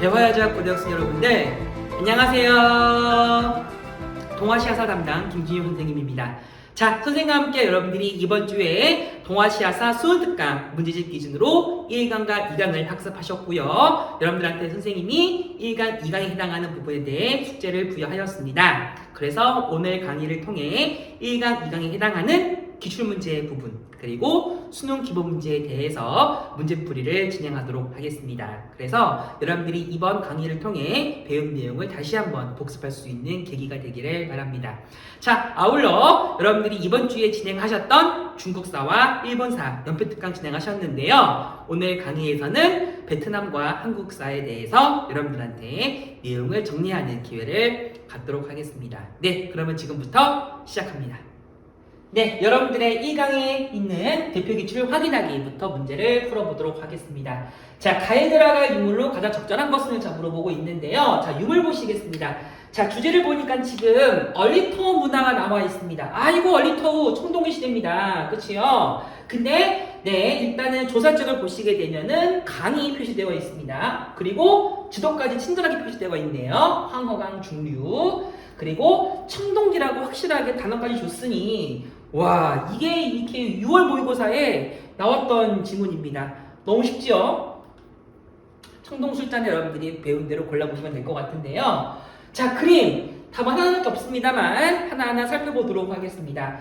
대화여자 고등학생 여러분들 안녕하세요. 동아시아사 담당 김진유 선생님입니다. 자, 선생님과 함께 여러분들이 이번 주에 동아시아사 수능 특강 문제집 기준으로 1강과 2강을 학습하셨고요. 여러분들한테 선생님이 1강, 2강에 해당하는 부분에 대해 숙제를 부여하였습니다. 그래서 오늘 강의를 통해 1강, 2강에 해당하는 기출문제 부분 그리고 수능 기본 문제에 대해서 문제풀이를 진행하도록 하겠습니다. 그래서 여러분들이 이번 강의를 통해 배운 내용을 다시 한번 복습할 수 있는 계기가 되기를 바랍니다. 자, 아울러 여러분들이 이번 주에 진행하셨던 중국사와 일본사 연표특강 진행하셨는데요. 오늘 강의에서는 베트남과 한국사에 대해서 여러분들한테 내용을 정리하는 기회를 갖도록 하겠습니다. 네, 그러면 지금부터 시작합니다. 네, 여러분들의 1강에 있는 대표 기출 확인하기부터 문제를 풀어보도록 하겠습니다. 자, 가에 들어갈 유물로 가장 적절한 것을 물어보고 있는데요. 자, 유물 보시겠습니다. 자, 주제를 보니까 지금 얼리터우 문화가 나와 있습니다. 아이고, 얼리터우 청동기 시대입니다. 그치요? 근데 네, 일단은 조사책을 보시게 되면은 강이 표시되어 있습니다. 그리고 지도까지 친절하게 표시되어 있네요. 황허강 중류. 그리고 청동기라고 확실하게 단어까지 줬으니 와, 이게 이렇게 6월 모의고사에 나왔던 지문입니다. 너무 쉽지요? 청동술자는 여러분들이 배운 대로 골라보시면 될 것 같은데요. 자, 그림 답은 하나밖에 없습니다만 하나하나 살펴보도록 하겠습니다.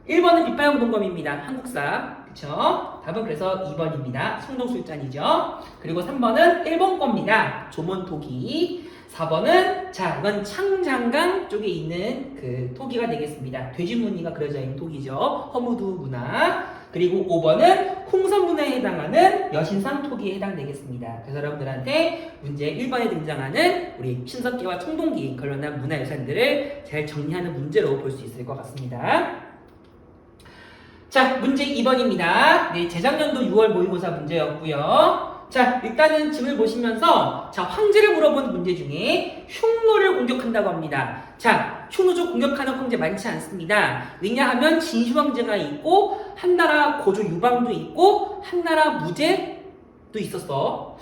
1번은 빛바용 동검입니다. 한국사. 그쵸? 답은 그래서 2번입니다. 청동술잔이죠. 그리고 3번은 일본 겁니다. 조몬토기. 4번은 자, 이건 창장강 쪽에 있는 그 토기가 되겠습니다. 돼지 무늬가 그려져 있는 토기죠. 허무두 문화. 그리고 5번은 홍선문화에 해당하는 여신상 토기에 해당되겠습니다. 그래서 여러분들한테 문제 1번에 등장하는 우리 신석기와 청동기 관련한 문화유산들을 잘 정리하는 문제로 볼 수 있을 것 같습니다. 자, 문제 2번입니다. 네, 재작년도 6월 모의고사 문제였고요. 자, 일단은 지문을 보시면서 자, 황제를 물어본 문제 중에 흉노를 공격한다고 합니다. 자, 흉노조 공격하는 황제 많지 않습니다. 왜냐하면 진시황제가 있고 한나라 고조 유방도 있고 한나라 무제도 있었어.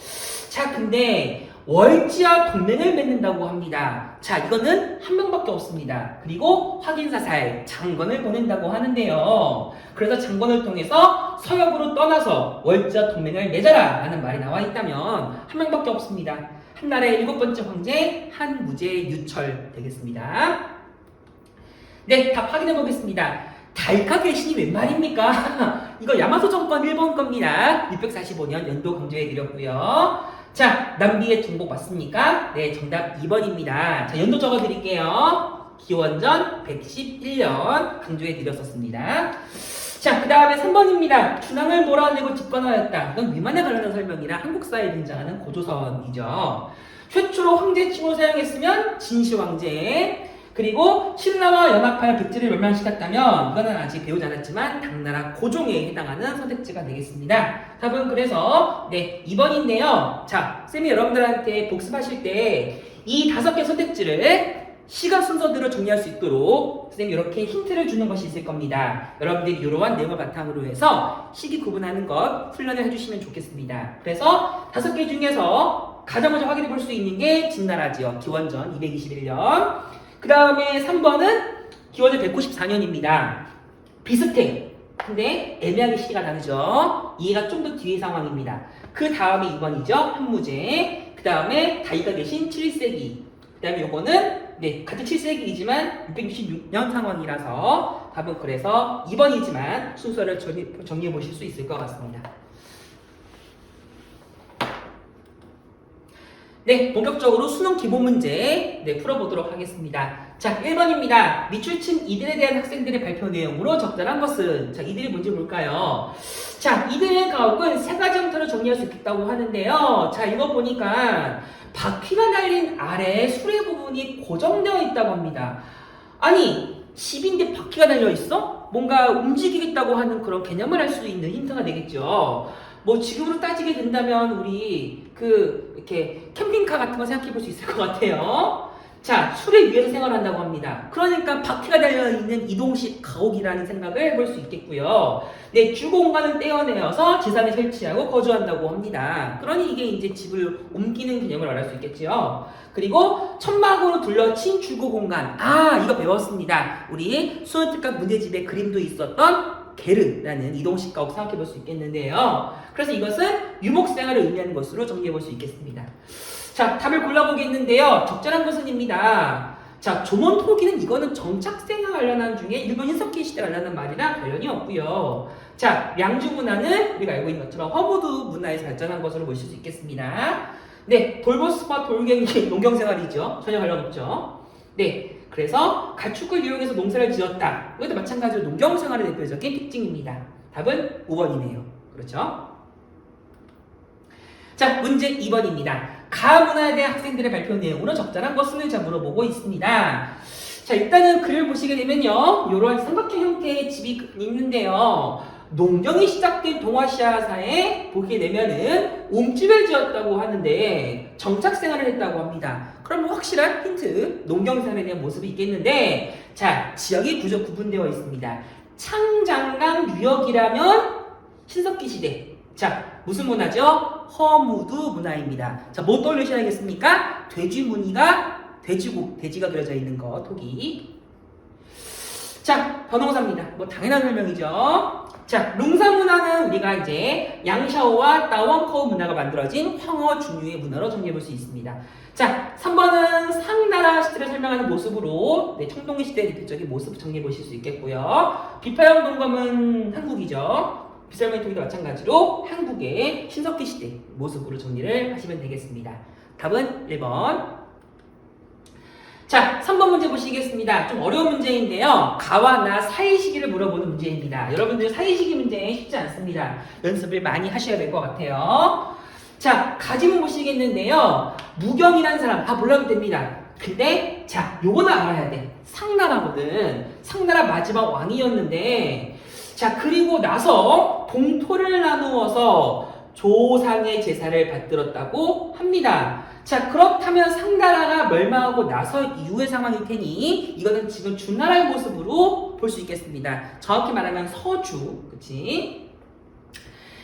자, 근데 월지와 동맹을 맺는다고 합니다. 자, 이거는 한 명밖에 없습니다. 그리고 확인사살, 장건을 보낸다고 하는데요. 그래서 장건을 통해서 서역으로 떠나서 월지와 동맹을 맺어라 라는 말이 나와 있다면 한 명밖에 없습니다. 한나라의 7번째 황제 한무제 유철 되겠습니다. 네, 답 확인해 보겠습니다. 다이카 개신이 웬 말입니까? 이거 야마토 정권 일본 겁니다. 645년 연도 강조해 드렸고요. 자, 남비의 정복 맞습니까? 네, 정답 2번입니다. 자, 연도 적어 드릴게요. 기원전 111년 강조해 드렸었습니다. 자, 그 다음에 3번입니다. 준왕을 몰아내고 집권하였다. 이건 위만에 관련한 설명이라 한국사에 등장하는 고조선이죠. 최초로 황제칭을 사용했으면 진시황제. 그리고 신라와 연합하여 백제를 멸망시켰다면 이거는 아직 배우지 않았지만 당나라 고종에 해당하는 선택지가 되겠습니다. 답은 그래서 네, 2번인데요. 자, 쌤이 여러분들한테 복습하실 때 이 5개 선택지를 시간 순서대로 정리할 수 있도록 쌤이 이렇게 힌트를 주는 것이 있을 겁니다. 여러분들이 이러한 내용을 바탕으로 해서 시기 구분하는 것 훈련을 해주시면 좋겠습니다. 그래서 5개 중에서 가장 먼저 확인해 볼 수 있는 게 진나라지요. 기원전 221년. 그 다음에 3번은 기원전 194년입니다. 비슷해. 근데 애매하게 시기가 다르죠. 이해가 좀 더 뒤의 상황입니다. 그 다음에 2번이죠. 한무제. 그 다음에 다이가 계신 7세기. 그 다음에 요거는 네, 같은 7세기이지만 666년 상황이라서 답은 그래서 2번이지만 순서를 정리해 보실 수 있을 것 같습니다. 네, 본격적으로 수능 기본 문제 풀어보도록 하겠습니다. 자, 1번입니다. 미출친 이들에 대한 학생들의 발표 내용으로 적절한 것은 자, 이들이 뭔지 볼까요? 자, 이들의 가옥은 3가지 형태로 정리할 수 있다고 하는데요. 자, 이거 보니까 바퀴가 달린 아래 수레 부분이 고정되어 있다고 합니다. 아니, 집인데 바퀴가 달려 있어? 뭔가 움직이겠다고 하는 그런 개념을 할 수 있는 힌트가 되겠죠. 뭐 지금으로 따지게 된다면 우리 이렇게 캠핑카 같은 거 생각해 볼 수 있을 것 같아요. 자, 수레 위에서 생활한다고 합니다. 그러니까 바퀴가 달려있는 이동식 가옥이라는 생각을 해볼 수 있겠고요. 네, 주거 공간을 떼어내어서 제3에 설치하고 거주한다고 합니다. 그러니 이게 이제 집을 옮기는 개념을 말할 수 있겠지요. 그리고 천막으로 둘러친 주거 공간. 아, 이거 배웠습니다. 우리 수능특강 문제집에 그림도 있었던 게르라는 이동식 가옥 생각해 볼 수 있겠는데요. 그래서 이것은 유목생활을 의미하는 것으로 정리해 볼 수 있겠습니다. 자, 답을 골라보겠는데요. 적절한 것은입니다. 자, 조몬 토기는 이거는 정착생활 관련한 중에 일본 신석기 시대 관련한 말이랑 관련이 없고요. 자, 량주 문화는 우리가 알고 있는 것처럼 허무도 문화에서 발전한 것으로 보실 수 있겠습니다. 네, 돌보스파 돌갱이 농경생활이죠. 전혀 관련 없죠. 네, 그래서 가축을 이용해서 농사를 지었다. 이것도 마찬가지로 농경생활의 대표적인 특징입니다. 답은 5번이네요. 그렇죠? 자, 문제 2번입니다. 가문화에 대한 학생들의 발표 내용으로 적절한 것을 자 물어보고 있습니다. 자, 일단은 글을 보시게 되면요. 이런 삼각형 형태의 집이 있는데요. 농경이 시작된 동아시아사에 보게 되면은 옴집을 지었다고 하는데 정착생활을 했다고 합니다. 그럼 뭐 확실한 힌트, 농경생활에 대한 모습이 있겠는데, 자, 지역이 구분되어 있습니다. 창장강 유역이라면 신석기 시대. 자, 무슨 문화죠? 허무두 문화입니다. 자, 뭐 떠올리셔야겠습니까? 돼지 무늬가 돼지가 그려져 있는 거, 토기. 자, 벼농사입니다. 뭐 당연한 설명이죠. 자, 룽사 문화는 우리가 이제 양샤오와 따원커우 문화가 만들어진 황허 준유의 문화로 정리해 볼 수 있습니다. 자, 3번은 상나라 시대를 설명하는 모습으로 네, 청동기 시대의 대표적인 모습을 정리해 보실 수 있겠고요. 비파형 동검은 한국이죠. 비설명의 토기도 마찬가지로 한국의 신석기 시대 모습으로 정리를 하시면 되겠습니다. 답은 1번. 자, 3번 문제 보시겠습니다. 좀 어려운 문제인데요. 가와 나 사이 시기를 물어보는 문제입니다. 여러분들 사이 시기 문제 쉽지 않습니다. 연습을 많이 하셔야 될 것 같아요. 자, 가지문 보시겠는데요. 무경이라는 사람 다 몰라도 됩니다. 근데 자, 요거는 알아야 돼. 상나라거든. 상나라 마지막 왕이었는데, 자, 그리고 나서 동토를 나누어서 조상의 제사를 받들었다고 합니다. 자, 그렇다면 상나라가 멸망하고 나서 이후의 상황일 테니 이거는 지금 주나라의 모습으로 볼 수 있겠습니다. 정확히 말하면 서주, 그치?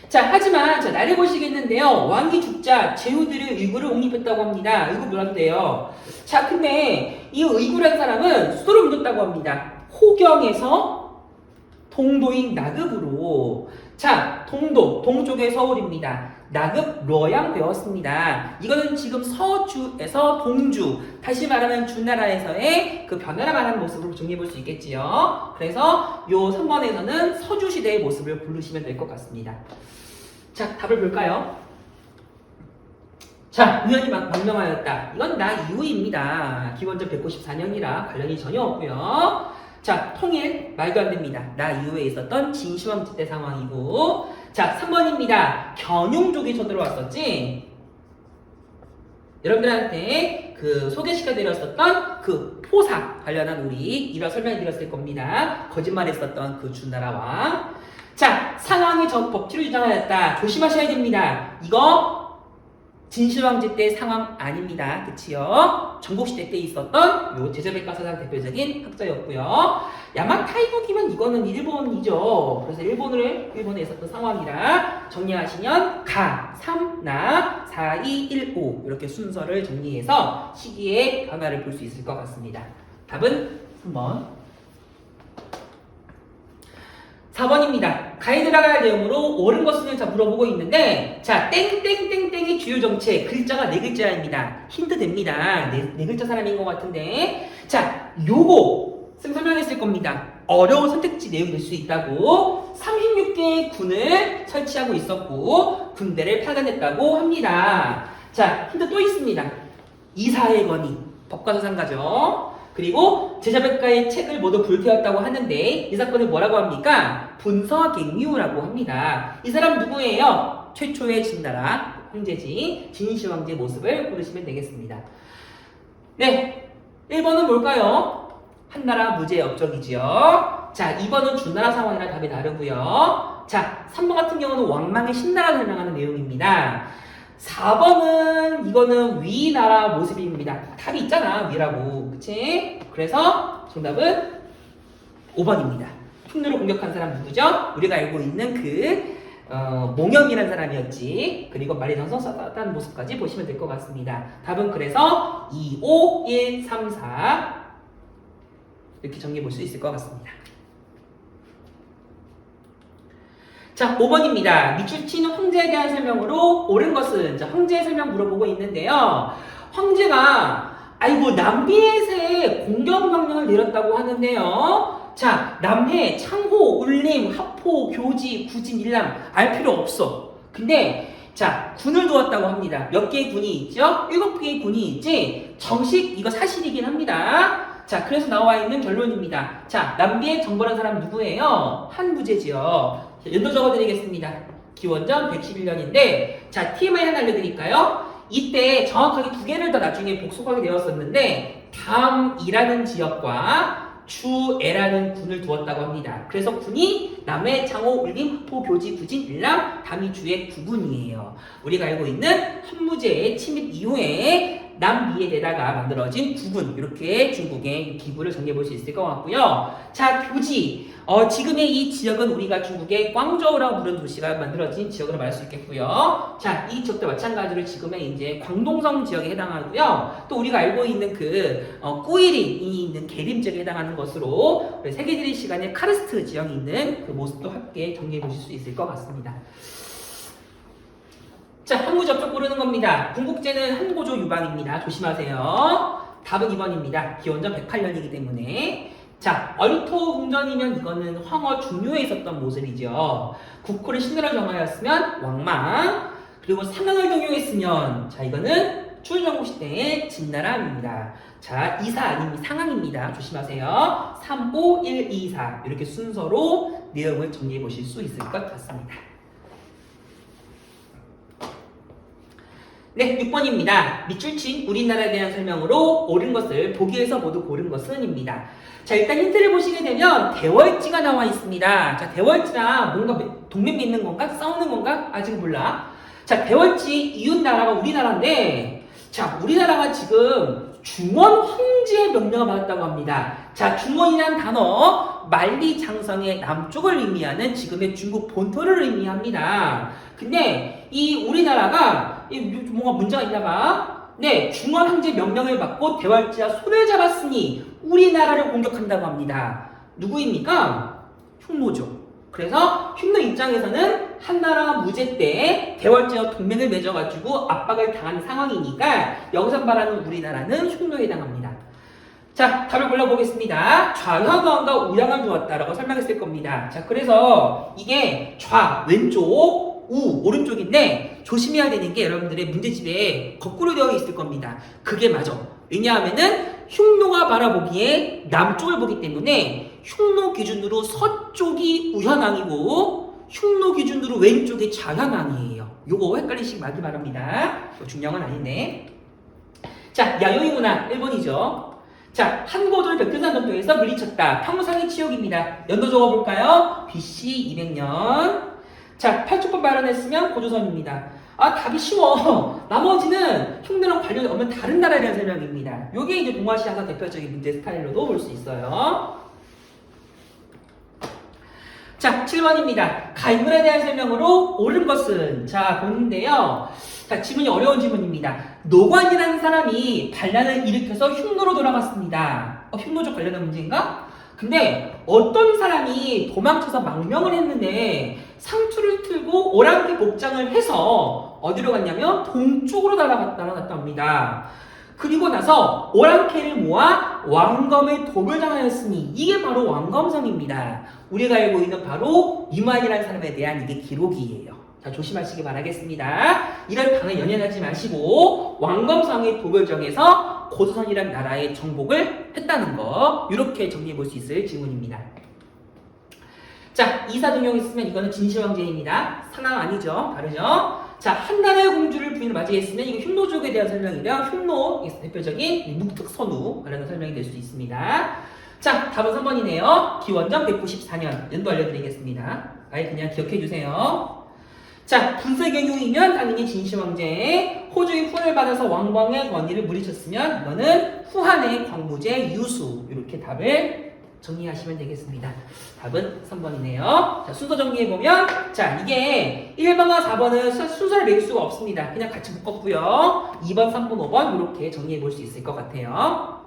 자, 하지만 자, 나를 보시겠는데요. 왕이 죽자 제후들이 의구를 옹립했다고 합니다. 의구 몰라도 돼요. 자, 근데 이 의구라는 사람은 수도를 옮겼다고 합니다. 호경에서 동도인 나급으로. 자, 동쪽의 서울입니다. 나급 러양 되었습니다. 이거는 지금 서주에서 동주, 다시 말하면 주나라에서의 그 변화를 말하는 모습으로 정리해 볼 수 있겠지요. 그래서 요 3번에서는 서주 시대의 모습을 부르시면 될 것 같습니다. 자, 답을 볼까요? 자, 우연히 망명하였다. 이건 나 이후입니다. 기원전 194년이라 관련이 전혀 없고요. 자, 통일 말도 안 됩니다. 나 이후에 있었던 진시황제 때 상황이고. 자, 3번입니다. 견용족이 쳐들어왔었지. 여러분들한테 그 소개시켜드렸었던 그 포사 관련한 우리 이런 설명해드렸을 겁니다. 거짓말했었던 그 주나라 왕. 자, 상황이 법치를 주장하였다. 조심하셔야 됩니다. 이거 진실왕제 때 상황 아닙니다. 그치요? 전국시대 때 있었던 요 제자백과사상 대표적인 학자였고요. 야마타이국이면 이거는 일본이죠. 그래서 일본에 있었던 상황이라 정리하시면 가, 3, 나, 4, 2, 1, 5 이렇게 순서를 정리해서 시기의 변화를 볼 수 있을 것 같습니다. 답은 3번. 4번입니다. 가에 들어갈 내용으로 옳은 것을 자 물어보고 있는데, 자, 땡땡땡땡의 주요 정책 글자가 4글자입니다. 힌트 됩니다. 네 글자 사람인 것 같은데, 자, 요거 설명했을 겁니다. 어려운 선택지 내용이 될 수 있다고. 36개의 군을 설치하고 있었고 군대를 파견했다고 합니다. 자, 힌트 또 있습니다. 이사의 건의, 법과사상가죠. 그리고 제자백과의 책을 모두 불태웠다고 하는데 이 사건을 뭐라고 합니까? 분서갱유라고 합니다. 이 사람 누구예요? 최초의 진나라 황제지 진시황제 모습을 고르시면 되겠습니다. 네, 1번은 뭘까요? 한나라 무제 업적이지요. 자, 2번은 주나라 상황이라 답이 다르고요. 자, 3번 같은 경우는 왕망의 신나라를 설명하는 내용입니다. 4번은 이거는 위나라 모습입니다. 답이 있잖아, 위라고. 그치? 그래서 정답은 5번입니다. 흉노를 공격한 사람 누구죠? 우리가 알고 있는 몽염이라는 사람이었지. 그리고 말이 정성 썼다는 모습까지 보시면 될 것 같습니다. 답은 그래서 2, 5, 1, 3, 4 이렇게 정리해 볼 수 있을 것 같습니다. 자, 5번입니다. 밑줄 친 황제에 대한 설명으로 옳은 것은, 자, 황제의 설명 물어보고 있는데요. 황제가 아이고 남비에게 공격 명령을 내렸다고 하는데요. 자, 남해, 창호, 울림, 합포, 교지, 구진, 일남 알 필요 없어. 근데 자, 군을 두었다고 합니다. 몇 개의 군이 있죠? 7개의 군이 있지? 정식 이거 사실이긴 합니다. 자, 그래서 나와 있는 결론입니다. 자, 남비에 정벌한 사람 누구예요? 한부제지요. 연도 적어드리겠습니다. 기원전 111년인데 자, TMI 하나 알려드릴까요? 이때 정확하게 두 개를 더 나중에 복속하게 되었었는데 담이라는 지역과 주애라는 군을 두었다고 합니다. 그래서 군이 남해, 창호, 울림, 합포, 교지, 구진, 일남, 담이 주의 9군이에요. 우리가 알고 있는 한무제의 침입 이후에 남미에다가 만들어진 9군, 이렇게 중국의 기구를 정리해 볼 수 있을 것 같고요. 자, 교지. 지금의 이 지역은 우리가 중국의 광저우라고 부르는 도시가 만들어진 지역으로 말할 수 있겠고요. 자, 이 지역도 마찬가지로 지금의 이제 광동성 지역에 해당하고요. 또 우리가 알고 있는 꾸이린이 있는 계림 지역에 해당하는 것으로 세계지리 시간에 카르스트 지역이 있는 그 모습도 함께 정리해 보실 수 있을 것 같습니다. 자, 한무 접촉 고르는 겁니다. 궁극제는 한고조 유방입니다. 조심하세요. 답은 2번입니다. 기원전 108년이기 때문에. 자, 얼토궁전이면 이거는 황허 중요에 있었던 모습이죠. 국호를 신으로 정하였으면 왕망, 그리고 상황을 경영했으면 자, 이거는 추운정국 시대의 진나라입니다. 자, 2사 아닙니다. 상황입니다. 조심하세요. 3, 5, 1, 2, 4 이렇게 순서로 내용을 정리해 보실 수 있을 것 같습니다. 네, 6번입니다. 밑줄 친 우리나라에 대한 설명으로 옳은 것을 보기에서 모두 고른 것은입니다. 자, 일단 힌트를 보시게 되면 대월지가 나와 있습니다. 자, 대월지랑 뭔가 동맹 맺는 건가? 싸우는 건가? 아직 몰라. 자, 대월지 이웃나라가 우리나라인데 자, 우리나라가 지금 중원 황제의 명령을 받았다고 합니다. 자, 중원이라는 단어 만리장성의 남쪽을 의미하는 지금의 중국 본토를 의미합니다. 근데 이 우리나라가 뭔가 문제가 있나봐. 네, 중원 황제 명령을 받고 대월지와 손을 잡았으니 우리나라를 공격한다고 합니다. 누구입니까? 흉노죠. 그래서 흉노 입장에서는 한나라 무제 때 대월제와 동맹을 맺어가지고 압박을 당하는 상황이니까 여기서 말하는 우리나라는 흉노에 해당합니다. 자, 답을 골라보겠습니다. 좌형과 우양을 두었다라고 설명했을 겁니다. 자, 그래서 이게 좌, 왼쪽, 우, 오른쪽인데 조심해야 되는 게 여러분들의 문제집에 거꾸로 되어 있을 겁니다. 그게 맞아. 왜냐하면은 흉노가 바라보기에 남쪽을 보기 때문에 흉노 기준으로 서쪽이 우현왕이고 흉노 기준으로 왼쪽이 좌현왕이에요. 요거 헷갈리시기 말기 바랍니다. 중요한 건 아닌데. 자, 야요이 문화 1번이죠. 자, 한고도를 백두산 전투에서 물리쳤다. 평상의 치욕입니다. 연도 적어볼까요? BC 200년. 자, 8족번 발언했으면 고조선입니다. 아, 답이 쉬워. 나머지는 흉내랑 관련이 없는 다른 나라에 대한 설명입니다. 요게 이제 동아시아사 대표적인 문제 스타일로도 볼 수 있어요. 자, 7번입니다. 가인물에 대한 설명으로 옳은 것은 자, 보는데요. 자, 지문이 어려운 지문입니다. 노관이라는 사람이 반란을 일으켜서 흉노로 돌아갔습니다. 흉노적 관련한 문제인가? 근데 어떤 사람이 도망쳐서 망명을 했는데 상투를 틀고 오랑캐 복장을 해서 어디로 갔냐면 동쪽으로 날아갔다고 합니다. 그리고 나서 오랑캐를 모아 왕검의 도를 당하였으니 이게 바로 왕검성입니다. 우리가 알고 있는 바로 이만이라는 사람에 대한 이게 기록이에요. 자, 조심하시기 바라겠습니다. 이런 당에 연연하지 마시고 왕검성의 도를 정해서 고조선이라는 나라의 정복을 했다는 거 이렇게 정리해 볼 수 있을 질문입니다. 자, 이사동용 있으면 이거는 진시황제입니다. 상황 아니죠. 다르죠. 자, 한나라의 공주를 부인을 맞이했으면 이거 흉노족에 대한 설명이며 흉노 대표적인 묵특선우 관련한 설명이 될 수 있습니다. 자, 답은 3번이네요. 기원전 194년 연도 알려드리겠습니다. 아예 그냥 기억해 주세요. 자, 분쇄경유이면 당연히 진시황제, 호주의 후원을 받아서 왕광의 권위를 물리쳤으면 이거는 후한의 광무제 유수. 이렇게 답을 정리하시면 되겠습니다. 답은 3번이네요. 자, 순서 정리해보면, 자, 이게 1번과 4번은 순서를 매길 수가 없습니다. 그냥 같이 묶었고요. 2번, 3번, 5번 이렇게 정리해볼 수 있을 것 같아요.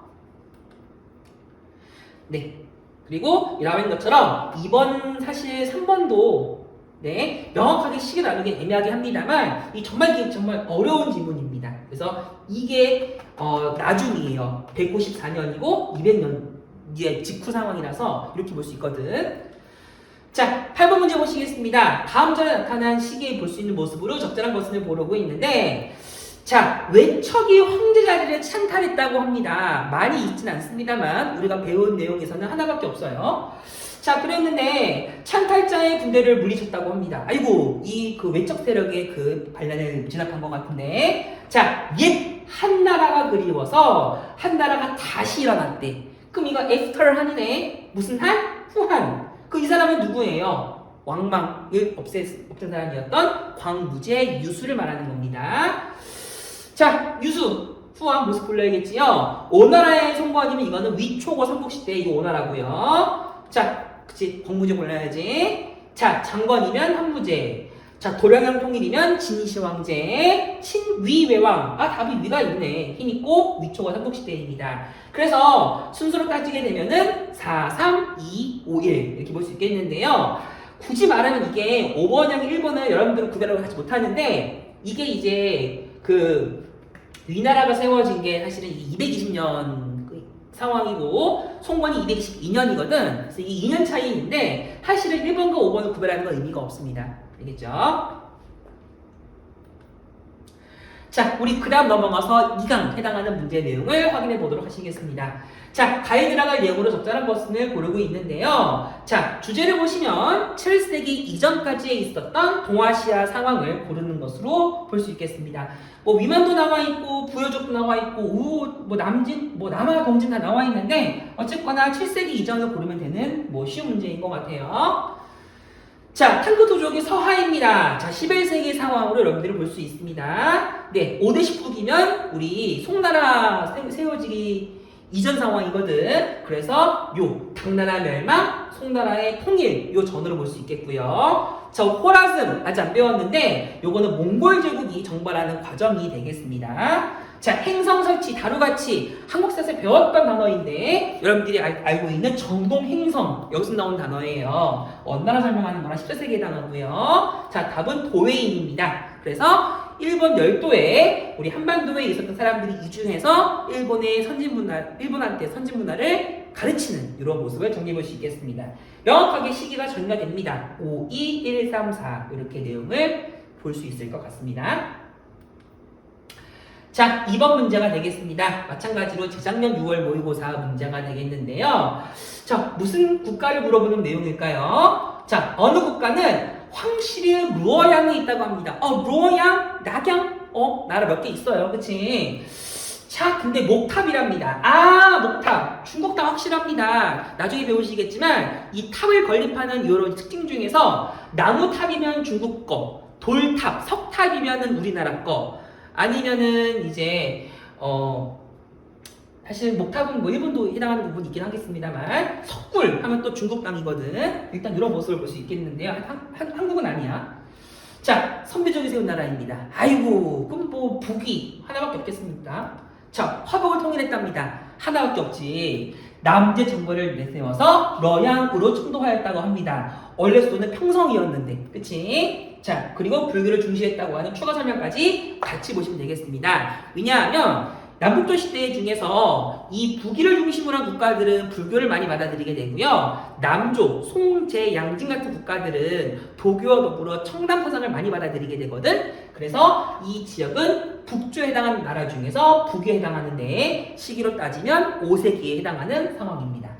네. 그리고 이라는 것처럼 2번, 사실 3번도 네, 명확하게 시기 나누기 애매하게 합니다만 이 정말 어려운 질문입니다. 그래서 이게 나중이에요. 154년이고 200년 이제 직후 상황이라서 이렇게 볼 수 있거든. 자, 8번 문제 보시겠습니다. 다음 전에 나타난 시기에 볼 수 있는 모습으로 적절한 것을 모르고 있는데, 자, 외척이 황제 자리를 찬탈했다고 합니다. 많이 있진 않습니다만 우리가 배운 내용에서는 하나밖에 없어요. 자, 그랬는데 찬탈자의 군대를 물리쳤다고 합니다. 아이고, 이 그 외적 세력의 그 반란을 진압한 것 같은데, 자, 옛 한나라가 그리워서 한나라가 다시 일어났대. 그럼 이거 애프터 한이네. 무슨 한? 후한. 그 이 사람은 누구예요? 왕망을 없앤 사람이었던 광무제 유수를 말하는 겁니다. 자, 유수. 후한 모습 불러야겠지요. 오나라의 송구아니면 이거는 위초고 삼국시 때 이거 오나라고요. 자, 그치, 광무제 골라야지. 자, 장건이면 한무제. 자, 도량형 통일이면 진시황제. 친위외왕. 아, 답이 위가 있네. 힘 있고 위초가 삼국시대입니다. 그래서 순서로 따지게 되면은 4, 3, 2, 5, 1 이렇게 볼 수 있겠는데요. 굳이 말하면 이게 5번이랑 1번을 여러분들은 구별하고 하지 못하는데, 이게 이제 그 위나라가 세워진 게 사실은 220년 상황이고 송건이 212년이거든. 그래서 이 2년 차이인데 사실은 1번과 5번을 구별하는 건 의미가 없습니다. 알겠죠? 자, 우리 그 다음 넘어가서 2강 해당하는 문제 내용을 확인해 보도록 하시겠습니다. 자, 가에 들어갈 예고로 적절한 것을 고르고 있는데요. 자, 주제를 보시면 7세기 이전까지에 있었던 동아시아 상황을 고르는 것으로 볼 수 있겠습니다. 뭐 위만도 나와 있고 부여족도 나와 있고 뭐 남진, 뭐 남하 동진 다 나와 있는데 어쨌거나 7세기 이전을 고르면 되는 뭐 쉬운 문제인 것 같아요. 자, 탕구도족이 서하입니다. 자, 11세기 상황으로 여러분들이 볼 수 있습니다. 네, 5대 10국이면 우리 송나라 세워지기 이전 상황이거든. 그래서 요 당나라 멸망, 송나라의 통일 요 전으로 볼 수 있겠고요. 자, 호라즘 아직 안 배웠는데 요거는 몽골 제국이 정벌하는 과정이 되겠습니다. 자, 행성 설치, 다루가치 한국사에서 배웠던 단어인데 여러분들이 알고 있는 정동 행성 여기서 나온 단어예요. 원나라 설명하는 거랑 14세기의 단어고요. 자, 답은 도웨인입니다. 그래서 일본 열도에 우리 한반도에 있었던 사람들이 이주해서 일본의 일본한테 선진 문화를 가르치는 이런 모습을 정리해 볼 수 있겠습니다. 명확하게 시기가 정리가 됩니다. 5, 2, 1, 3, 4 이렇게 내용을 볼 수 있을 것 같습니다. 자, 2번 문제가 되겠습니다. 마찬가지로 재작년 6월 모의고사 문제가 되겠는데요. 자, 무슨 국가를 물어보는 내용일까요? 자, 어느 국가는 황실의 루어양이 있다고 합니다. 루어양? 낙양? 나라 몇 개 있어요. 그치? 자, 근데 목탑이랍니다. 아, 목탑. 중국탑 확실합니다. 나중에 배우시겠지만 이 탑을 건립하는 여러 특징 중에서 나무탑이면 중국 거, 돌탑, 석탑이면 우리나라 거, 아니면은 이제 사실 목탑은 뭐 일본도 해당하는 부분이 있긴 하겠습니다만 석굴 하면 또 중국 땅이거든. 일단 이런 모습을 볼 수 있겠는데요. 한국은 아니야. 자, 선비족이 세운 나라입니다. 아이고, 그럼 뭐 북이 하나밖에 없겠습니까? 자, 화북을 통일했답니다. 하나밖에 없지. 남제 정벌을 내세워서 러양으로 충돌하였다고 합니다. 원래 수도는 평성이었는데, 그치? 자, 그리고 불교를 중시했다고 하는 추가 설명까지 같이 보시면 되겠습니다. 왜냐하면 남북조 시대 중에서 이 북위를 중심으로 한 국가들은 불교를 많이 받아들이게 되고요. 남조, 송제, 양진 같은 국가들은 도교와 더불어 청담사상을 많이 받아들이게 되거든. 그래서 이 지역은 북조에 해당하는 나라 중에서 북위에 해당하는데 시기로 따지면 5세기에 해당하는 상황입니다.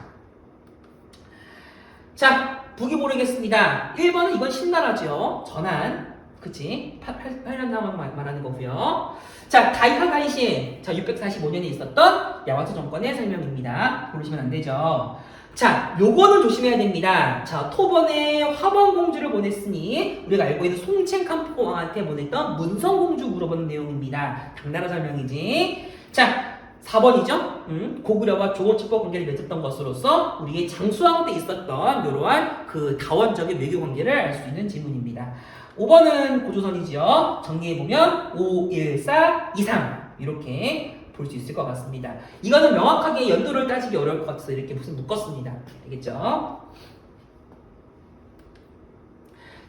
자, 북위 모르겠습니다. 1번은 이건 신나라죠. 전한. 그치? 8년 상황 말하는 거고요. 자, 다이하가이신. 자, 645년에 있었던 야마토 정권의 설명입니다. 모르시면 안 되죠. 자, 요거는 조심해야 됩니다. 자, 토번에 화번공주를 보냈으니 우리가 알고 있는 송첸칸포 왕한테 보냈던 문성공주 물어보는 내용입니다. 당나라 설명이지. 자, 4번이죠. 고구려와 조선첩과 관계를 맺었던 것으로서 우리의 장수왕 때 있었던 이러한 그 다원적인 외교 관계를 알 수 있는 질문입니다. 5번은 고조선이죠. 정리해보면 5, 1, 4, 2, 3 이렇게 볼 수 있을 것 같습니다. 이거는 명확하게 연도를 따지기 어려울 것 같아서 이렇게 무슨 묶었습니다. 알겠죠?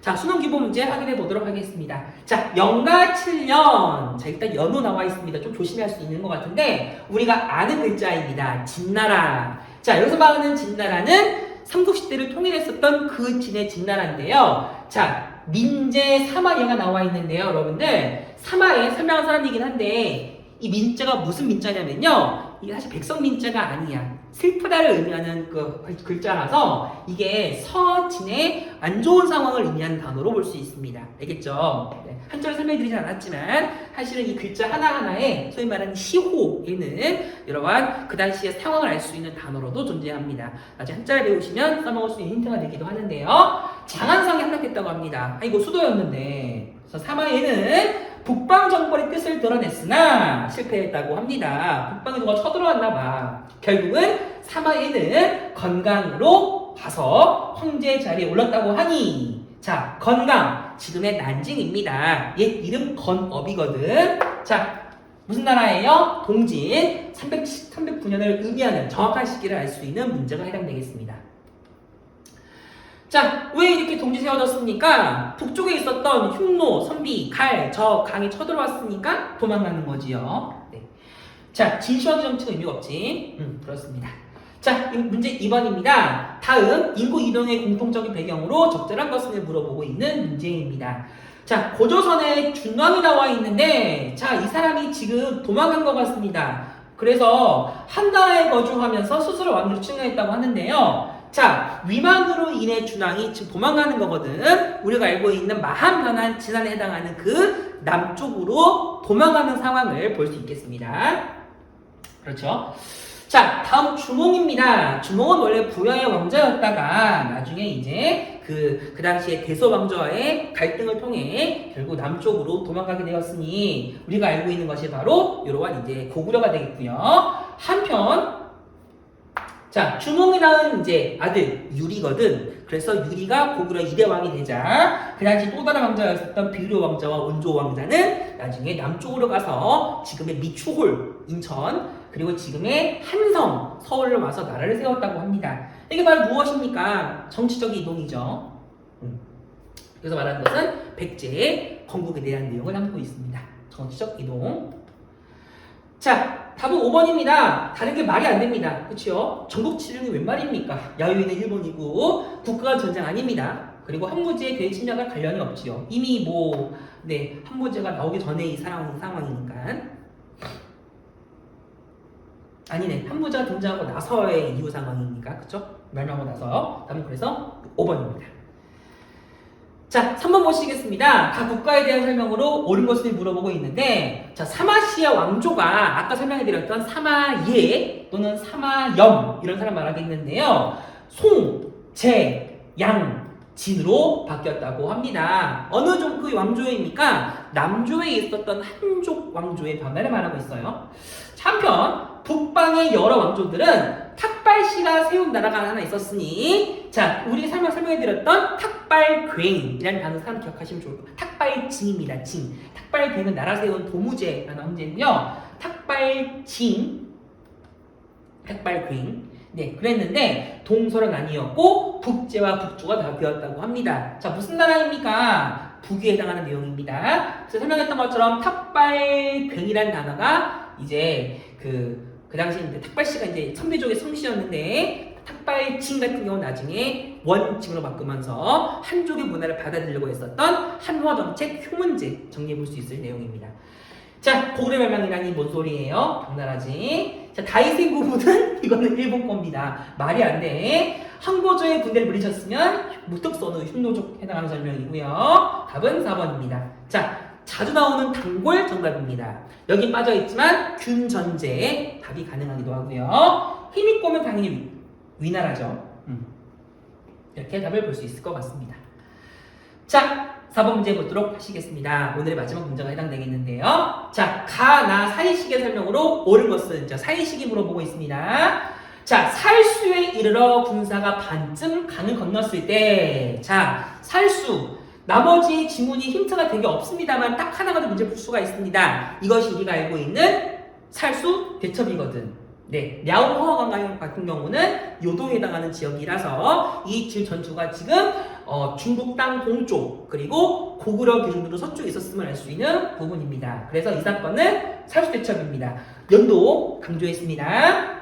자, 수능 기본 문제 확인해 보도록 하겠습니다. 자, 영가 7년. 자, 일단 연호 나와 있습니다. 좀 조심할 수 있는 것 같은데 우리가 아는 글자입니다. 진나라. 자, 여기서 말하는 진나라는 삼국시대를 통일했었던 그 진의 진나라인데요. 자, 민제 사마예가 나와 있는데요. 여러분들 사마예 설명한 사람이긴 한데 이 민자가 무슨 민자냐면요. 이게 사실 백성민자가 아니야. 슬프다를 의미하는 그 글자라서 이게 서진의 안 좋은 상황을 의미하는 단어로 볼 수 있습니다. 알겠죠? 네. 한자로 설명드리진 않았지만 사실은 이 글자 하나하나에 소위 말하는 시호에는 여러분 그 당시의 상황을 알 수 있는 단어로도 존재합니다. 나중에 한자를 배우시면 써먹을 수 있는 힌트가 되기도 하는데요. 장안성이 함락했다고 합니다. 이거 수도였는데 그래서 사마에는 북방정벌의 뜻을 드러냈으나 실패했다고 합니다. 북방에 누가 쳐들어왔나봐. 결국은 사마에는 건강으로 가서 황제 자리에 올랐다고 하니 자, 건강 지금의 난징입니다. 옛 이름 건업이거든. 자, 무슨 나라예요? 동진 309년을 의미하는 정확한 시기를 알 수 있는 문제가 해당되겠습니다. 자, 왜 이렇게 동지 세워졌습니까? 북쪽에 있었던 흉노, 선비, 갈, 저, 강이 쳐들어왔으니까 도망가는 거지요. 네. 자, 진시황 정치가 의미가 없지. 그렇습니다. 자, 문제 2번입니다. 다음 인구 이동의 공통적인 배경으로 적절한 것을 물어보고 있는 문제입니다. 자, 고조선에 준왕이 나와 있는데 자, 이 사람이 지금 도망간 것 같습니다. 그래서 한나라에 거주하면서 스스로 왕위를 추행했다고 하는데요. 자, 위만으로 인해 준왕이 지금 도망가는 거거든. 우리가 알고 있는 마한변한 진안에 해당하는 그 남쪽으로 도망가는 상황을 볼 수 있겠습니다. 그렇죠? 자, 다음 주몽입니다. 주몽은 원래 부여의 왕자였다가 나중에 이제 그 당시에 대소왕조와의 갈등을 통해 결국 남쪽으로 도망가게 되었으니 우리가 알고 있는 것이 바로 이러한 이제 고구려가 되겠고요. 한편 자, 주몽이라는 이제 아들 유리거든. 그래서 유리가 고구려 2대 왕이 되자 그 당시 또 다른 왕자였었던 비료 왕자와 원조 왕자는 나중에 남쪽으로 가서 지금의 미추홀 인천 그리고 지금의 한성 서울을 와서 나라를 세웠다고 합니다. 이게 바로 무엇입니까? 정치적 이동이죠. 그래서 말하는 것은 백제의 건국에 대한 내용을 담고 있습니다. 정치적 이동. 자, 답은 5번입니다. 다른 게 말이 안 됩니다. 그렇죠? 전국 치령이 웬 말입니까? 야유이는 일본이고 국가 전쟁 아닙니다. 그리고 한무제의 대외 침략과 관련이 없지요. 이미 한무제가 나오기 전에 이 상황이니까. 아니네. 한무제가 등장하고 나서의 이후 상황이니까. 그쵸? 멸망하고 나서. 답은 그래서 5번입니다. 자, 3번 보시겠습니다. 각 국가에 대한 설명으로 옳은 것을 물어보고 있는데 자, 사마시아 왕조가 아까 설명해드렸던 사마예 또는 사마염 이런 사람 말하겠는데요. 송, 제, 양, 진으로 바뀌었다고 합니다. 어느 그 왕조입니까? 남조에 있었던 한족 왕조의 변화를 말하고 있어요. 한편 북방의 여러 왕조들은 탁발씨가 세운 나라가 하나 있었으니 자, 우리 설명해드렸던 탁발괭이라는 단어 사람 기억하시면 좋을 거예요. 탁발징입니다. 징. 탁발괭은 나라 세운 도무제라는 황제는요. 탁발징, 탁발괭. 네, 그랬는데 동서는 아니었고 북제와 북조가 다 되었다고 합니다. 자, 무슨 나라입니까? 북위에 해당하는 내용입니다. 그래서 설명했던 것처럼 탁발괭이라는 단어가 이제 그 당시 이제 탁발씨가 이제 선비족의 성씨였는데 탁발징 같은 경우는 나중에 원징으로 바꾸면서 한족의 문화를 받아들이려고 했었던 한화 정책 효문제 정리해 볼 수 있을 내용입니다. 자, 고구려 멸망이라니 뭔 소리예요? 당나라지. 자, 다이생 부분은 이거는 일본 겁니다. 말이 안 돼. 항고조의 군대를 물리쳤으면 무턱선우 흉노족 해당하는 설명이고요. 답은 4번입니다. 자, 자주 나오는 단골 정답입니다. 여기 빠져있지만 균전제에 답이 가능하기도 하고요. 힘있고 오면 당연히 위나라죠. 이렇게 답을 볼 수 있을 것 같습니다. 자, 4번 문제 보도록 하시겠습니다. 오늘의 마지막 문제가 해당되겠는데요. 자, 가, 나, 사이식의 설명으로 옳은 것은 사이식이 물어보고 있습니다. 자, 살수에 이르러 군사가 반쯤 강을 건넜을 때, 자, 살수. 나머지 지문이 힌트가 되게 없습니다만 딱 하나 가지고 문제 풀 수가 있습니다. 이것이 우리가 알고 있는 살수 대첩이거든. 네, 랴오허강 같은 경우는 요도에 해당하는 지역이라서 이 전투가 지금 중국 땅 동쪽 그리고 고구려 기준으로 서쪽에 있었음을 알 수 있는 부분입니다. 그래서 이 사건은 살수 대첩입니다. 연도 강조했습니다.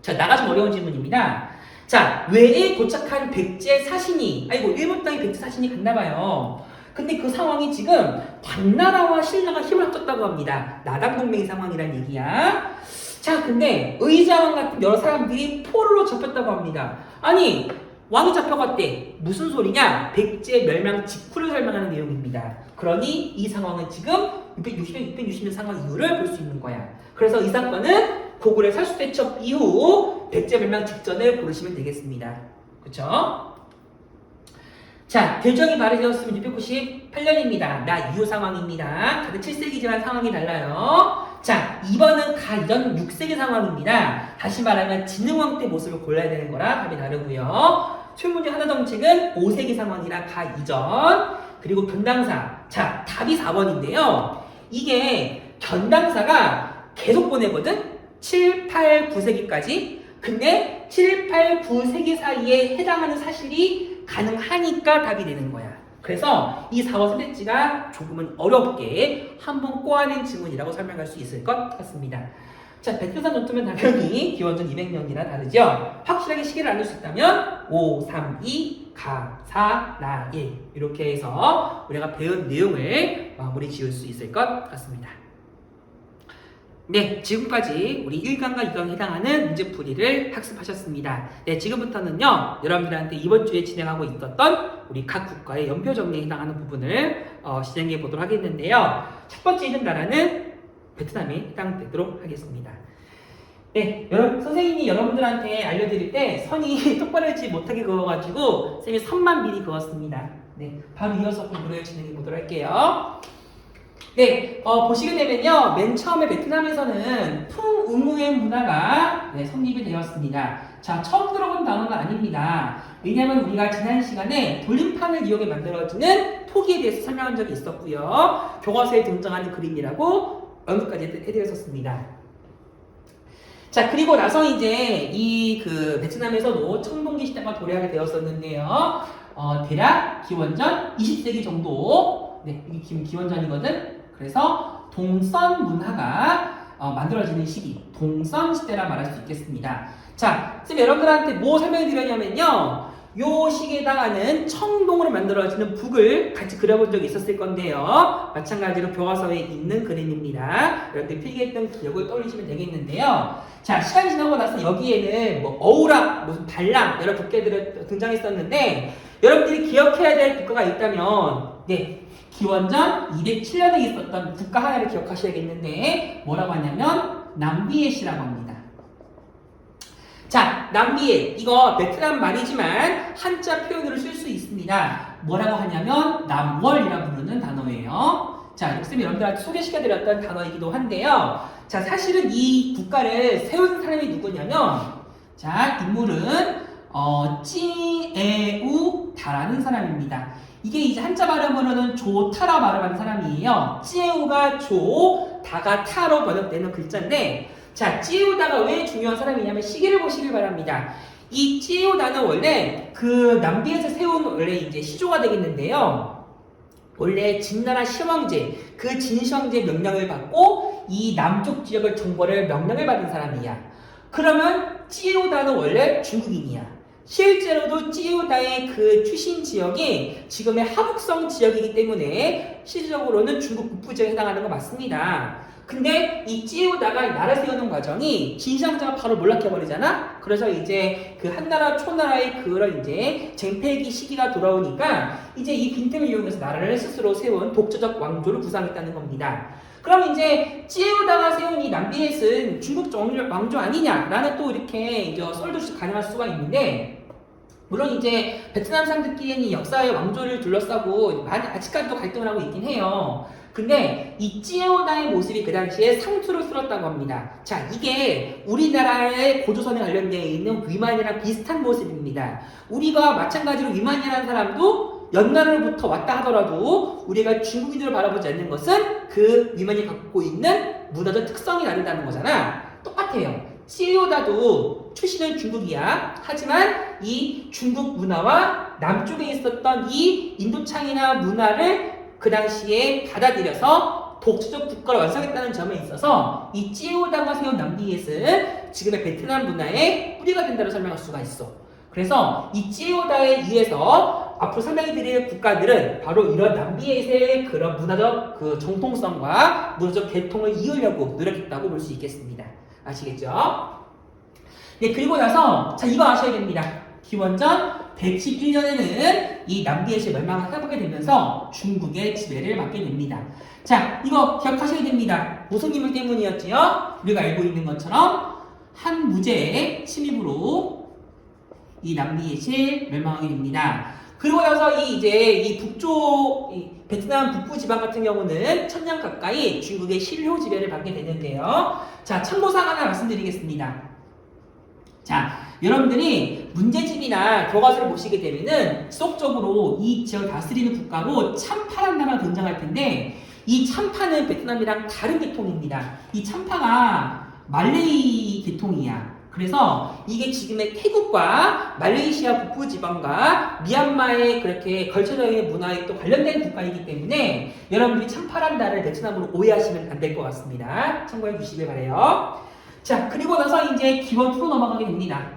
자, 나가 좀 어려운 질문입니다. 자, 외에 도착한 백제 사신이, 아이고, 일본 땅에 백제 사신이 갔나봐요. 근데 그 상황이 지금 당나라와 신라가 힘을 합쳤다고 합니다. 나당동맹 상황이란 얘기야. 자, 근데 의자왕 같은 여러 사람들이 포로로 잡혔다고 합니다. 아니, 왕이 잡혀갔대. 무슨 소리냐? 백제 멸망 직후를 설명하는 내용입니다. 그러니 이 상황은 지금 660년, 660년 상황 이후를 볼 수 있는 거야. 그래서 이 사건은 고구려 살수대첩 이후 백제 멸망 직전을 고르시면 되겠습니다. 그쵸? 자, 대정이 발효되었으면 698년입니다. 나 이후 상황입니다. 다들 7세기지만 상황이 달라요. 자, 2번은 가 이전 6세기 상황입니다. 다시 말하면 진흥왕 때 모습을 골라야 되는 거라 답이 다르고요. 출문제 하나 정책은 5세기 상황이라 가 이전. 그리고 변당사. 자, 답이 4번인데요. 이게 변당사가 계속 보내거든? 7, 8, 9세기까지. 근데 7, 8, 9세기 사이에 해당하는 사실이 가능하니까 답이 되는 거야. 그래서 이 4번 선택지가 조금은 어렵게 한번 꼬아낸 질문이라고 설명할 수 있을 것 같습니다. 자, 백두산 노트면 당연히 기원전 200년이라 다르죠. 확실하게 시기를 알릴 수 있다면 5, 3, 2, 가, 4, 나, 1 이렇게 해서 우리가 배운 내용을 마무리 지을 수 있을 것 같습니다. 네, 지금까지 우리 1강과 2강에 해당하는 문제풀이를 학습하셨습니다. 네, 지금부터는요, 여러분들한테 이번 주에 진행하고 있었던 우리 각 국가의 연표 정리에 해당하는 부분을 진행해 보도록 하겠는데요. 첫 번째 있는 나라는 베트남에 해당되도록 하겠습니다. 네, 선생님이 여러분들한테 알려드릴 때 선이 똑바로 하지 못하게 그어가지고 쌤이 선만 미리 그었습니다. 네, 바로 이어서 공부를 진행해 보도록 할게요. 네, 보시게 되면요, 맨 처음에 베트남에서는 풍웅우의 문화가 성립이 되었습니다. 자, 처음 들어본 단어는 아닙니다. 왜냐하면 우리가 지난 시간에 돌림판을 이용해 만들어지는 토기에 대해서 설명한 적이 있었고요. 교과서에 등장하는 그림이라고 언급까지 해드렸었습니다. 자, 그리고 나서 이제 베트남에서도 청동기 시대가 도래하게 되었었는데요. 대략 기원전 20세기 정도, 네, 이게 기원전이거든. 그래서 동선 문화가 만들어지는 시기, 동선 시대라 말할 수 있겠습니다. 자, 쌤 여러분들한테 뭐 설명해 드렸냐면요. 요 시기에 해당하는 청동으로 만들어지는 북을 같이 그려본 적이 있었을 건데요. 마찬가지로 교과서에 있는 그림입니다. 여러분들 필기했던 기억을 떠올리시면 되겠는데요. 자, 시간이 지나고 나서 여기에는 뭐 어우락, 무슨 발랑 여러 국가들이 등장했었는데 여러분들이 기억해야 될 국가가 있다면 네, 기원전 207년에 있었던 국가 하나를 기억하셔야겠는데 뭐라고 하냐면 남비엣이라고 합니다. 자, 남비엣, 이거 베트남 말이지만 한자 표현으로 쓸 수 있습니다. 뭐라고 하냐면 남월이라고 부르는 단어예요. 자, 쌤이 여러분들한테 소개시켜드렸던 단어이기도 한데요. 자, 사실은 이 국가를 세운 사람이 누구냐면 자, 인물은 찌에우다라는 사람입니다. 이게 이제 한자 발음으로는 조타라 발음하는 사람이에요. 찌에우가 조, 다가 타로 번역되는 글자인데 자, 찌에우다가 왜 중요한 사람이냐면 시기를 보시길 바랍니다. 이 찌에우다는 원래 그 남비에서 세운 원래 이제 시조가 되겠는데요. 원래 진나라 시황제, 그 진시황제 명령을 받고 이 남쪽 지역을 정벌을 명령을 받은 사람이야. 그러면 찌에우다는 원래 중국인이야. 실제로도 찌우다의 그 출신 지역이 지금의 하북성 지역이기 때문에 실질적으로는 중국 북부 지역에 해당하는 거 맞습니다. 근데 이 찌우다가 나라 세우는 과정이 진시황제가 바로 몰락해버리잖아? 그래서 이제 그 한나라 초나라의 그런 이제 쟁패기 시기가 돌아오니까 이제 이 빈틈을 이용해서 나라를 스스로 세운 독자적 왕조를 구상했다는 겁니다. 그럼 이제 찌우다가 세운 이 남비엣은 중국 왕조 아니냐라는 또 이렇게 이제 썰도 가능할 수가 있는데, 물론 이제 베트남상 듣기에는 이 역사의 왕조를 둘러싸고 많이 아직까지도 갈등을 하고 있긴 해요. 근데 이 찌에오다의 모습이 그 당시에 상투를 쓸었다고 합니다. 자, 이게 우리나라의 고조선에 관련되어 있는 위만이랑 비슷한 모습입니다. 우리가 마찬가지로 위만이라는 사람도 연나라로부터 왔다 하더라도 우리가 중국인으로 바라보지 않는 것은 그 위만이 갖고 있는 문화적 특성이 다르다는 거잖아. 똑같아요. 찌에오다도 출신은 중국이야. 하지만 이 중국 문화와 남쪽에 있었던 이 인도창이나 문화를 그 당시에 받아들여서 독자적 국가를 완성했다는 점에 있어서 이 찌에오다가 세운 남비엣은 지금의 베트남 문화의 뿌리가 된다고 설명할 수가 있어. 그래서 이 찌에오다에 의해서 앞으로 설명해드릴 국가들은 바로 이런 남비엣의 그런 문화적 그 정통성과 문화적 계통을 이으려고 노력했다고 볼 수 있겠습니다. 아시겠죠? 네, 그리고 나서 자, 이거 아셔야 됩니다. 기원전 111년에는 이 남비엣이 멸망을 해보게 되면서 중국의 지배를 받게 됩니다. 자, 이거 기억하셔야 됩니다. 무슨 인물 때문이었지요? 우리가 알고 있는 것처럼 한 무제의 침입으로 이 남비엣이 멸망하게 됩니다. 그리고 나서 이 북쪽 베트남 북부 지방 같은 경우는 1000년 가까이 중국의 실효 지배를 받게 되는데요. 자, 참고사항 하나 말씀드리겠습니다. 자, 여러분들이 문제집이나 교과서를 보시게 되면은 지속적으로 이 지역을 다스리는 국가로 참파라는 나라가 등장할 텐데, 이 참파는 베트남이랑 다른 계통입니다. 이 참파가 말레이 계통이야. 그래서 이게 지금의 태국과 말레이시아 북부 지방과 미얀마에 그렇게 걸쳐져 있는 문화에 또 관련된 국가이기 때문에 여러분들이 참파라는 나라를 베트남으로 오해하시면 안 될 것 같습니다. 참고해 주시길 바래요. 자, 그리고 나서 이제 기원 후로 넘어가게 됩니다.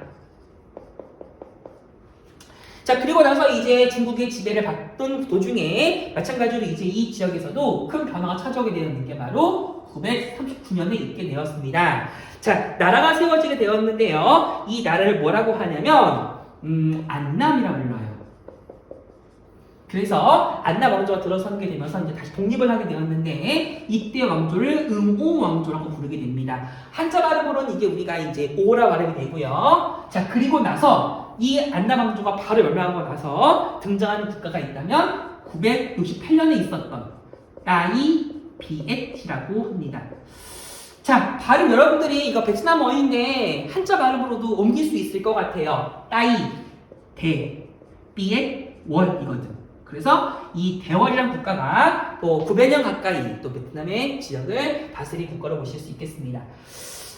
자, 그리고 나서 이제 중국의 지배를 받던 도중에 마찬가지로 이제 이 지역에서도 큰 변화가 찾아오게 되었는 게 바로 939년에 있게 되었습니다. 자, 나라가 세워지게 되었는데요. 이 나라를 뭐라고 하냐면 안남이라고 불러요. 그래서 안남 왕조가 들어서게 되면서 이제 다시 독립을 하게 되었는데, 이때 왕조를 응오 왕조라고 부르게 됩니다. 한자 발음으로는 이게 우리가 이제 오라 발음이 되고요. 자, 그리고 나서 이 안남 왕조가 바로 멸망하고 나서 등장하는 국가가 있다면 968년에 있었던 따이비엣이라고 합니다. 자, 발음 여러분들이 이거 베트남어인데 한자 발음으로도 옮길 수 있을 것 같아요. 따이, 대, 비엣, 월이거든. 그래서 이 대월이라는 국가가 또 900년 가까이 또 베트남의 지역을 다스린 국가로 보실 수 있겠습니다.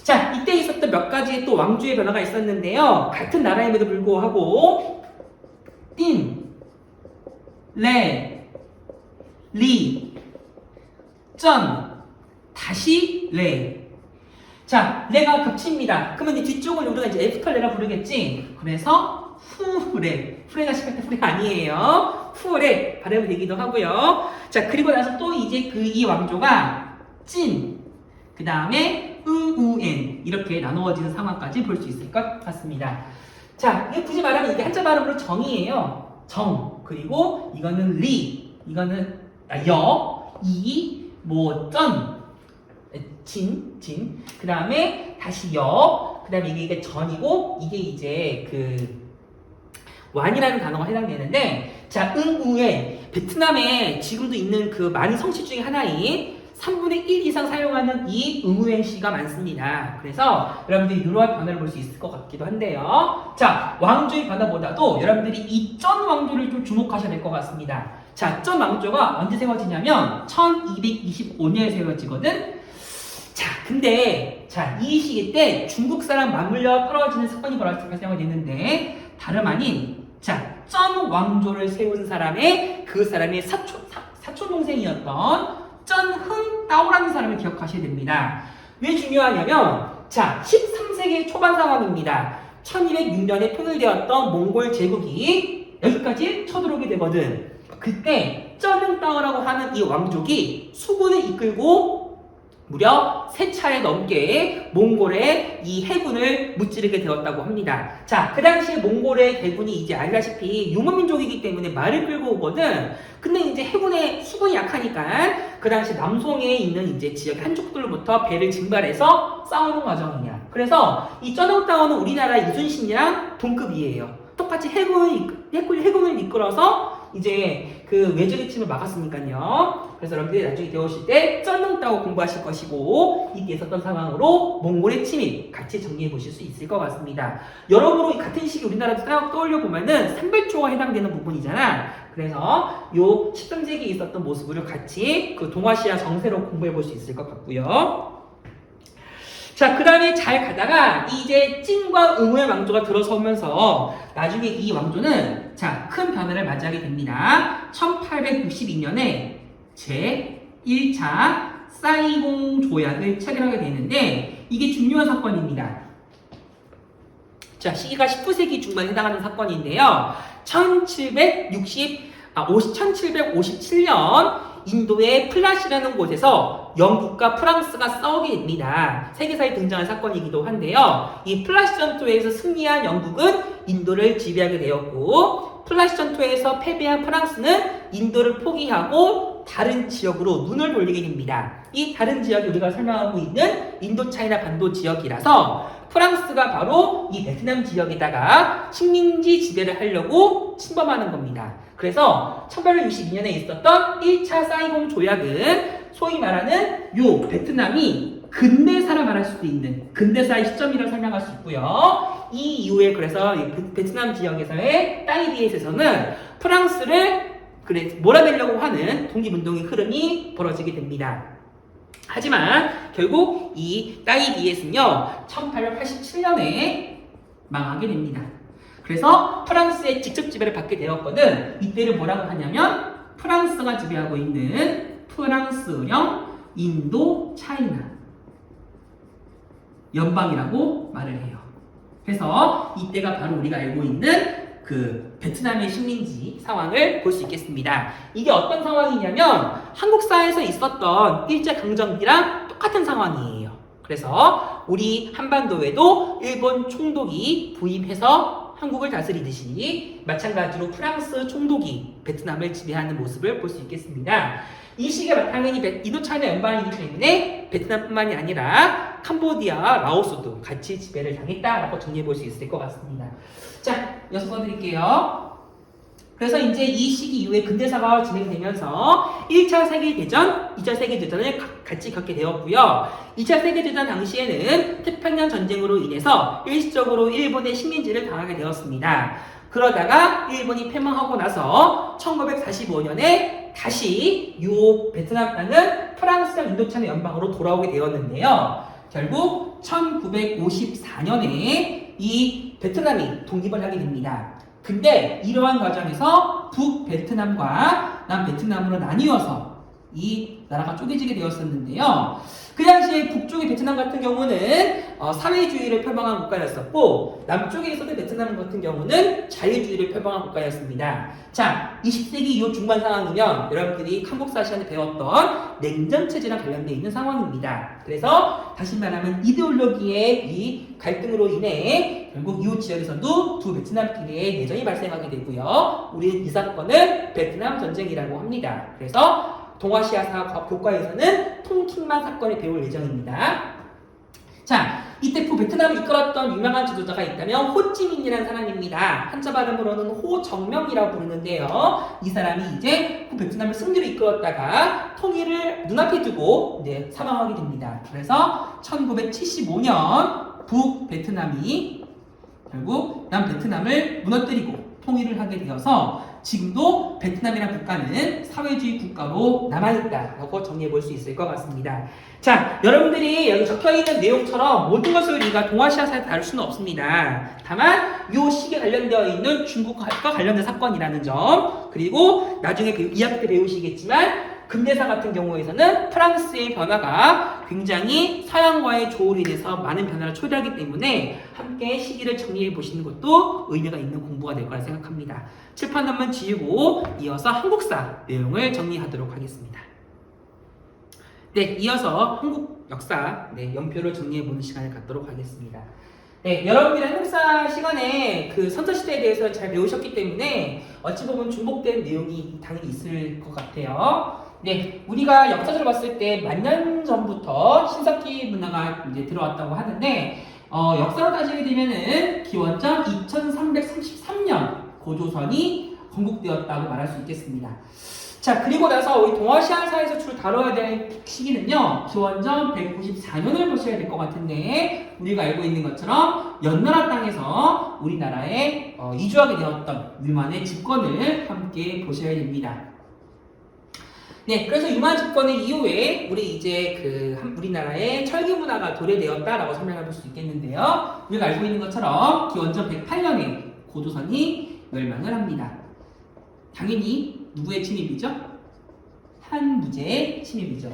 자, 이때 있었던 몇 가지의 또 왕조의 변화가 있었는데요. 같은 나라임에도 불구하고 띵, 레, 리, 쩐, 다시 레. 자, 레가 겹칩니다. 그러면 이 뒤쪽을 우리가 이제 에스컬레라 부르겠지? 그래서 후레. 후레가 시작할 때 후레 아니에요. 후레 발음이 되기도 하고요. 자, 그리고 나서 또 이제 이 왕조가 찐, 그 다음에 우엔 이렇게 나누어지는 상황까지 볼 수 있을 것 같습니다. 자, 이게 굳이 말하면 이게 한자 발음으로 정이에요. 정. 그리고 이거는 리, 이거는 여, 이, 뭐 쩐, 진. 그 다음에 다시 여. 그 다음에 이게 전이고 이게 이제 그 완이라는 단어가 해당되는데, 자, 우엔 베트남에 지금도 있는 그 많은 성씨 중에 하나인 3분의 1 이상 사용하는 이 응우엔시가 많습니다. 그래서 여러분들이 이러한 변화를 볼 수 있을 것 같기도 한데요. 자, 왕조의 변화보다도 여러분들이 이 쩐 왕조를 좀 주목하셔야 될 것 같습니다. 자, 쩐 왕조가 언제 세워지냐면 1225년에 세워지거든. 자, 근데 자, 이 시기 때 중국 사람 맞물려 떨어지는 사건이 발생하게 되는데, 다름 아닌 자, 쩐 왕조를 세운 사람의 그 사람의 사촌 동생이었던 쩐흥 따오라는 사람을 기억하셔야 됩니다. 왜 중요하냐면, 자, 13세기 초반 상황입니다. 1206년에 통일되었던 몽골 제국이 여기까지 쳐들어오게 되거든. 그때 쩐흥 따오라고 하는 이 왕족이 수군을 이끌고 무려 3차례 넘게 몽골의 이 해군을 무찌르게 되었다고 합니다. 자, 그 당시에 몽골의 해군이 이제 알다시피 유목민족이기 때문에 말을 끌고 오거든. 근데 이제 해군의 수분이 약하니까 그 당시 남송에 있는 이제 지역 한족들로부터 배를 증발해서 싸우는 과정이야. 그래서 이 쩌렁따오는 우리나라 이순신이랑 동급이에요. 똑같이 해군을 이끌어서 이제 그 외적의 침을 막았으니까요. 그래서 여러분들이 나중에 배우실 때 쩌렁따오 공부하실 것이고 이때 있었던 상황으로 몽골의 침입 같이 정리해 보실 수 있을 것 같습니다. 여러모로 같은 시기 우리나라도 딱 떠올려 보면은 삼별초가 해당되는 부분이잖아. 그래서 요 13세기에 있었던 모습을 같이 그 동아시아 정세로 공부해 볼 수 있을 것 같고요. 자, 그 다음에 잘 가다가 이제 찐과 응후의 왕조가 들어서면서 나중에 이 왕조는 자, 큰 변화를 맞이하게 됩니다. 1862년에 제1차 사이공 조약을 체결하게 되는데 이게 중요한 사건입니다. 자, 시기가 19세기 중반에 해당하는 사건인데요. 1757년 인도의 플라시라는 곳에서 영국과 프랑스가 싸우게 됩니다. 세계사에 등장한 사건이기도 한데요. 이 플라시 전투에서 승리한 영국은 인도를 지배하게 되었고 플라시 전투에서 패배한 프랑스는 인도를 포기하고 다른 지역으로 눈을 돌리게 됩니다. 이 다른 지역이 우리가 설명하고 있는 인도차이나 반도 지역이라서 프랑스가 바로 이 베트남 지역에다가 식민지 지배를 하려고 침범하는 겁니다. 그래서 1862년에 있었던 1차 사이공 조약은 소위 말하는 요 베트남이 근대사라 말할 수도 있는 근대사의 시점이라고 설명할 수 있고요. 이 이후에 그래서 베트남 지역에서의 따이비엣에서는 프랑스를 몰아내려고 하는 독립운동의 흐름이 벌어지게 됩니다. 하지만 결국 이 따이비엣은요 1887년에 망하게 됩니다. 그래서 프랑스의 직접 지배를 받게 되었거든. 이때를 뭐라고 하냐면 프랑스가 지배하고 있는 프랑스령 인도 차이나 연방이라고 말을 해요. 그래서 이때가 바로 우리가 알고 있는 그 베트남의 식민지 상황을 볼 수 있겠습니다. 이게 어떤 상황이냐면 한국사에서 있었던 일제강점기랑 똑같은 상황이에요. 그래서 우리 한반도에도 일본 총독이 부임해서 한국을 다스리듯이 마찬가지로 프랑스 총독이 베트남을 지배하는 모습을 볼 수 있겠습니다. 이 시기에 당연히 인도차이나 연방이기 때문에 베트남뿐만이 아니라 캄보디아, 라오스도 같이 지배를 당했다라고 정리해 볼 수 있을 것 같습니다. 자, 이어서 써드릴게요. 그래서 이제 이 시기 이후에 근대사가 진행되면서 1차 세계대전, 2차 세계대전을 같이 겪게 되었고요. 2차 세계대전 당시에는 태평양 전쟁으로 인해서 일시적으로 일본의 식민지를 당하게 되었습니다. 그러다가 일본이 패망하고 나서 1945년에 다시 요 베트남 땅은 프랑스와 인도차이나 연방으로 돌아오게 되었는데요. 결국 1954년에 이 베트남이 독립을 하게 됩니다. 근데 이러한 과정에서 북베트남과 남베트남으로 나뉘어서 이 나라가 쪼개지게 되었었는데요. 그 당시에 북쪽의 베트남 같은 경우는 사회주의를 표방한 국가였었고 남쪽에 있었던 베트남 같은 경우는 자유주의를 표방한 국가였습니다. 자, 20세기 이후 중반 상황이면 여러분들이 한국사 시간에 배웠던 냉전체제랑 관련되어 있는 상황입니다. 그래서 다시 말하면 이데올로기의 이 갈등으로 인해 결국 이웃 지역에서도 두 베트남끼리의 내전이 발생하게 되고요. 우리는 이 사건을 베트남 전쟁이라고 합니다. 그래서 동아시아사 교과에서는 통킹만 사건을 배울 예정입니다. 자, 이때 베트남을 이끌었던 유명한 지도자가 있다면 호찌민이라는 사람입니다. 한자 발음으로는 호정명이라고 부르는데요. 이 사람이 이제 베트남을 승리로 이끌었다가 통일을 눈앞에 두고 사망하게 됩니다. 그래서 1975년 북베트남이 결국 남베트남을 무너뜨리고 통일을 하게 되어서 지금도 베트남이라는 국가는 사회주의 국가로 남아있다라고 정리해 볼 수 있을 것 같습니다. 자, 여러분들이 여기 적혀있는 내용처럼 모든 것을 우리가 동아시아사에 다룰 수는 없습니다. 다만 이 시기에 관련되어 있는 중국과 관련된 사건이라는 점, 그리고 나중에 2학기 때 배우시겠지만 근대사 같은 경우에서는 프랑스의 변화가 굉장히 서양과의 조울이 돼서 많은 변화를 초래하기 때문에 함께 시기를 정리해 보시는 것도 의미가 있는 공부가 될 거라 생각합니다. 칠판 한번 지우고 이어서 한국사 내용을 정리하도록 하겠습니다. 네, 이어서 한국 역사 연표를 정리해보는 시간을 갖도록 하겠습니다. 네, 여러분들이 한국사 시간에 그 선사시대에 대해서 잘 배우셨기 때문에 어찌 보면 중복된 내용이 당연히 있을 것 같아요. 네, 우리가 역사적으로 봤을 때 만년 전부터 신석기 문화가 이제 들어왔다고 하는데, 역사로 따지게 되면은 기원전 2333년 고조선이 건국되었다고 말할 수 있겠습니다. 자, 그리고 나서 우리 동아시아사에서 주로 다뤄야 될 시기는요, 기원전 194년을 보셔야 될 것 같은데, 우리가 알고 있는 것처럼 연나라 땅에서 우리나라에 이주하게 되었던 유만의 집권을 함께 보셔야 됩니다. 네, 그래서 유만 집권의 이후에 우리 이제 우리나라의 철기 문화가 도래되었다라고 설명해 볼 수 있겠는데요. 우리가 알고 있는 것처럼 기원전 108년에 고조선이 멸망을 합니다. 당연히 누구의 침입이죠? 한무제의 침입이죠.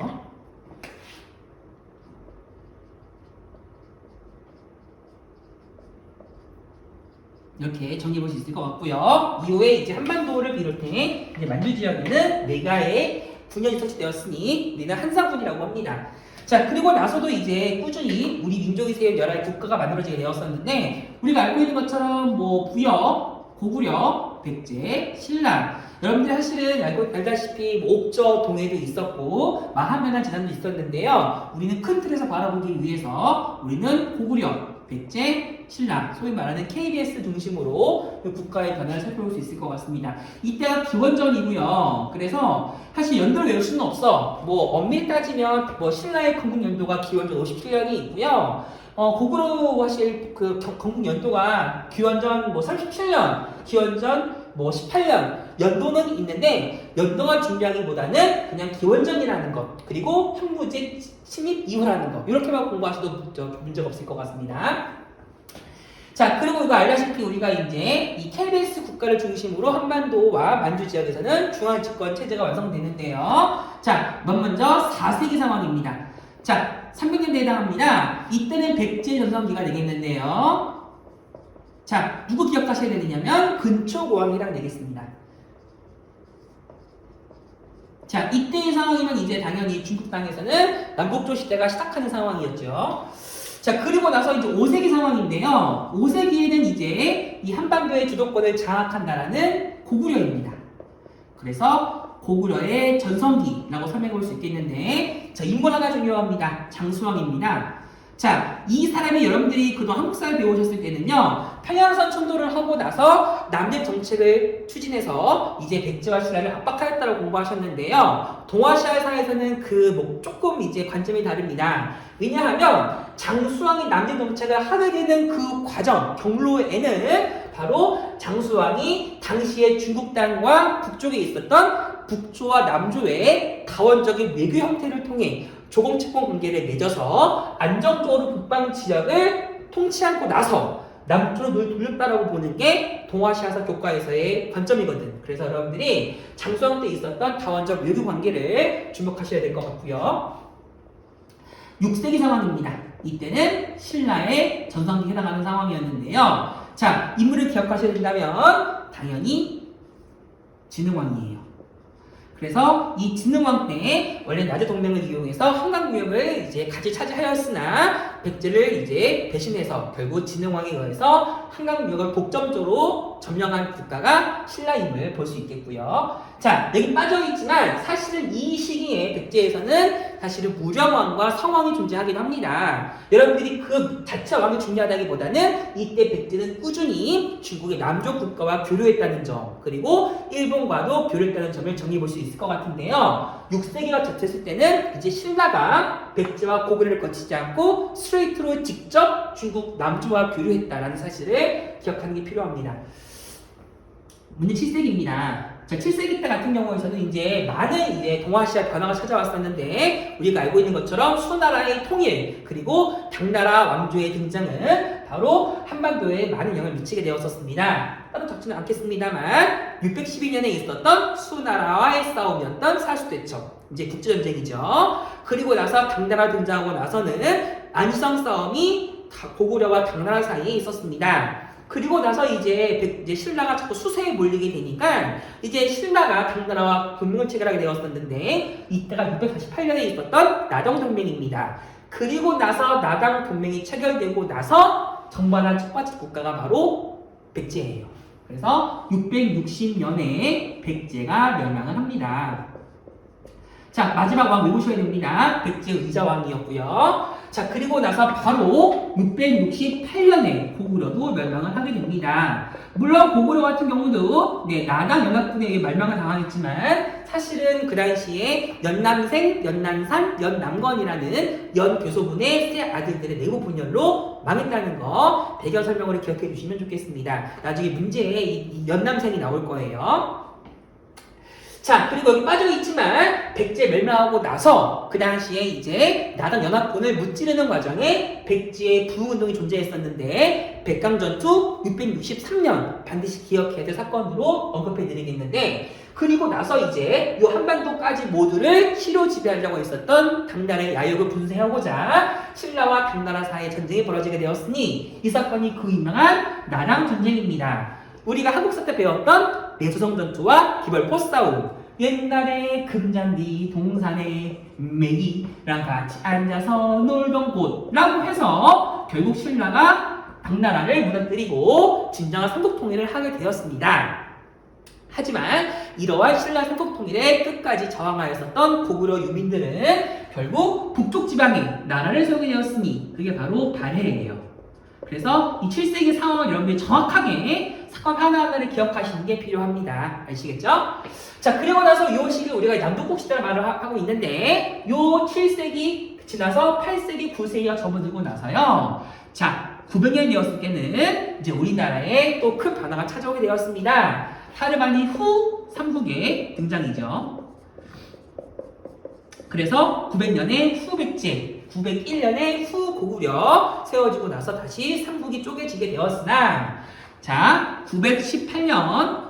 이렇게 정리해 볼 수 있을 것 같고요. 이후에 이제 한반도를 비롯해 이제 만주 지역에는 내가의 군현이 설치되었으니 우리는 한사군이라고 합니다. 자, 그리고 나서도 이제 꾸준히 우리 민족이 세운 여러 국가가 만들어지게 되었었는데, 우리가 알고 있는 것처럼 뭐 부여, 고구려, 백제, 신라, 여러분들이 사실은 알다시피 옥저 동해도 있었고 마하면한 재단도 있었는데요. 우리는 큰 틀에서 바라보기 위해서 우리는 고구려, 백제, 신라, 소위 말하는 KBS 중심으로 국가의 변화를 살펴볼 수 있을 것 같습니다. 이때가 기원전이고요. 그래서 사실 연도를 외울 수는 없어. 뭐 엄밀히 따지면 뭐 신라의 건국 연도가 기원전 57년이 있고요. 고구려 사실 그 건국 연도가 기원전 뭐 37년, 기원전 뭐 18년 연도는 있는데, 연도가 중요하기보다는 그냥 기원전이라는 것, 그리고 한무제 침입 이후라는 것, 이렇게만 공부하셔도 문제가 없을 것 같습니다. 자, 그리고 이거 알다시피 우리가 이제 이 KBS 국가를 중심으로 한반도와 만주 지역에서는 중앙집권 체제가 완성되는데요. 자, 먼저 4세기 상황입니다. 자, 300년대에 해당합니다. 이때는 백제 전성기가 되겠는데요. 자, 누구 기억하셔야 되느냐면 근초고왕이랑 되겠습니다. 자, 이때의 상황이면 이제 당연히 중국 땅에서는 남북조 시대가 시작하는 상황이었죠. 자, 그리고 나서 이제 5세기 상황인데요. 5세기에는 이제 이 한반도의 주도권을 장악한 나라는 고구려입니다. 그래서 고구려의 전성기라고 설명해 볼 수 있겠는데, 자, 인물 하나 중요합니다. 장수왕입니다. 자, 이 사람이 여러분들이 그동안 한국사를 배우셨을 때는요, 평양선 천도를 하고 나서 남북 정책을 추진해서 이제 백제와 신라를 압박하였다고 공부하셨는데요. 동아시아사에서는 조금 이제 관점이 다릅니다. 왜냐하면 장수왕이 남북 정책을 하게 되는 그 과정, 경로에는 바로 장수왕이 당시에 중국 땅과 북쪽에 있었던 북조와 남조의 다원적인 외교 형태를 통해 조공 채권 관계를 맺어서 안정적으로 북방 지역을 통치하고 나서 남쪽으로 눈을 돌렸다라고 보는 게 동아시아사 교과에서의 관점이거든. 그래서 여러분들이 장수왕 때 있었던 다원적 외교 관계를 주목하셔야 될 것 같고요. 6세기 상황입니다. 이때는 신라의 전성기에 해당하는 상황이었는데요. 자, 인물을 기억하셔야 된다면 당연히 진흥왕이에요. 그래서 이 진흥왕 때 원래 나제 동맹을 이용해서 한강무역을 이제 같이 차지하였으나 백제를 이제 배신해서 결국 진흥왕에 의해서 한강무역을 독점적으로 점령한 국가가 신라임을 볼 수 있겠고요. 자, 여기 빠져있지만 사실은 이 시기에 백제에서는 사실은 무령왕과 성왕이 존재하기도 합니다. 여러분들이 그 자체 왕이 중요하다기보다는 이때 백제는 꾸준히 중국의 남조 국가와 교류했다는 점, 그리고 일본과도 교류했다는 점을 정리해 볼 수 있을 것 같은데요. 6세기가 됐을 때는 이제 신라가 백제와 고구려를 거치지 않고 스트레이트로 직접 중국 남조와 교류했다라는 사실을 기억하는 게 필요합니다. 문제 7세기입니다. 자, 7세기 때 같은 경우에서는 이제 많은 이제 동아시아 변화가 찾아왔었는데, 우리가 알고 있는 것처럼 수나라의 통일, 그리고 당나라 왕조의 등장은 바로 한반도에 많은 영향을 미치게 되었었습니다. 따로 적지는 않겠습니다만 612년에 있었던 수나라와의 싸움이었던 살수대첩, 이제 국제전쟁이죠. 그리고 나서 당나라 등장하고 나서는 안시성 싸움이 고구려와 당나라 사이에 있었습니다. 그리고 나서 이제 신라가 자꾸 수세에 몰리게 되니까 이제 신라가 당나라와 동맹을 체결하게 되었었는데 이때가 648년에 있었던 나당 동맹입니다. 그리고 나서 나당 동맹이 체결되고 나서 정반한 첫 번째 국가가 바로 백제예요. 그래서 660년에 백제가 멸망을 합니다. 자, 마지막 왕 외우셔야 됩니다. 백제 의자왕이었고요. 자, 그리고 나서 바로 668년에 고구려도 멸망을 하게 됩니다. 물론 고구려 같은 경우도 나당 연합군에 의해 멸망을 당하겠지만 사실은 그 당시에 연남생, 연남산, 연남건이라는 연교소군의 세 아들들의 내부 분열로 망했다는 거 배경 설명으로 기억해 주시면 좋겠습니다. 나중에 문제에 이 연남생이 나올 거예요. 자, 그리고 여기 빠져있지만 백제 멸망하고 나서 그 당시에 이제 나당 연합군을 무찌르는 과정에 백제의 부흥운동이 존재했었는데 백강전투 663년 반드시 기억해야 될 사건으로 언급해드리겠는데 그리고 나서 이제 이 한반도까지 모두를 시로 지배하려고 했었던 당나라의 야욕을 분쇄하고자 신라와 당나라 사이의 전쟁이 벌어지게 되었으니 이 사건이 그 유명한 나당 전쟁입니다. 우리가 한국사 때 배웠던 내조성 전투와 기벌포 싸움, 옛날에 금잔디 동산에 메기랑 같이 앉아서 놀던 곳라고 해서 결국 신라가 당나라를 무너뜨리고 진정한 삼국통일을 하게 되었습니다. 하지만 이러한 신라 삼국통일에 끝까지 저항하였었던 고구려 유민들은 결국 북쪽 지방에 나라를 세우게 되었으니 그게 바로 발해예요. 그래서 이 7세기 상황을 여러분들이 정확하게 사건 하나하나를 기억하시는 게 필요합니다. 아시겠죠? 자, 그리고 나서 이 시기 우리가 양두국 시대를 말을 하고 있는데 요 7세기 지나서 8세기, 9세기가 접어들고 나서요. 자, 900년이 되었을 때는 이제 우리나라에 또 큰 변화가 찾아오게 되었습니다. 타르마니 후 삼국의 등장이죠. 그래서 900년에 후백제, 901년에 후고구려 세워지고 나서 다시 삼국이 쪼개지게 되었으나 자, 918년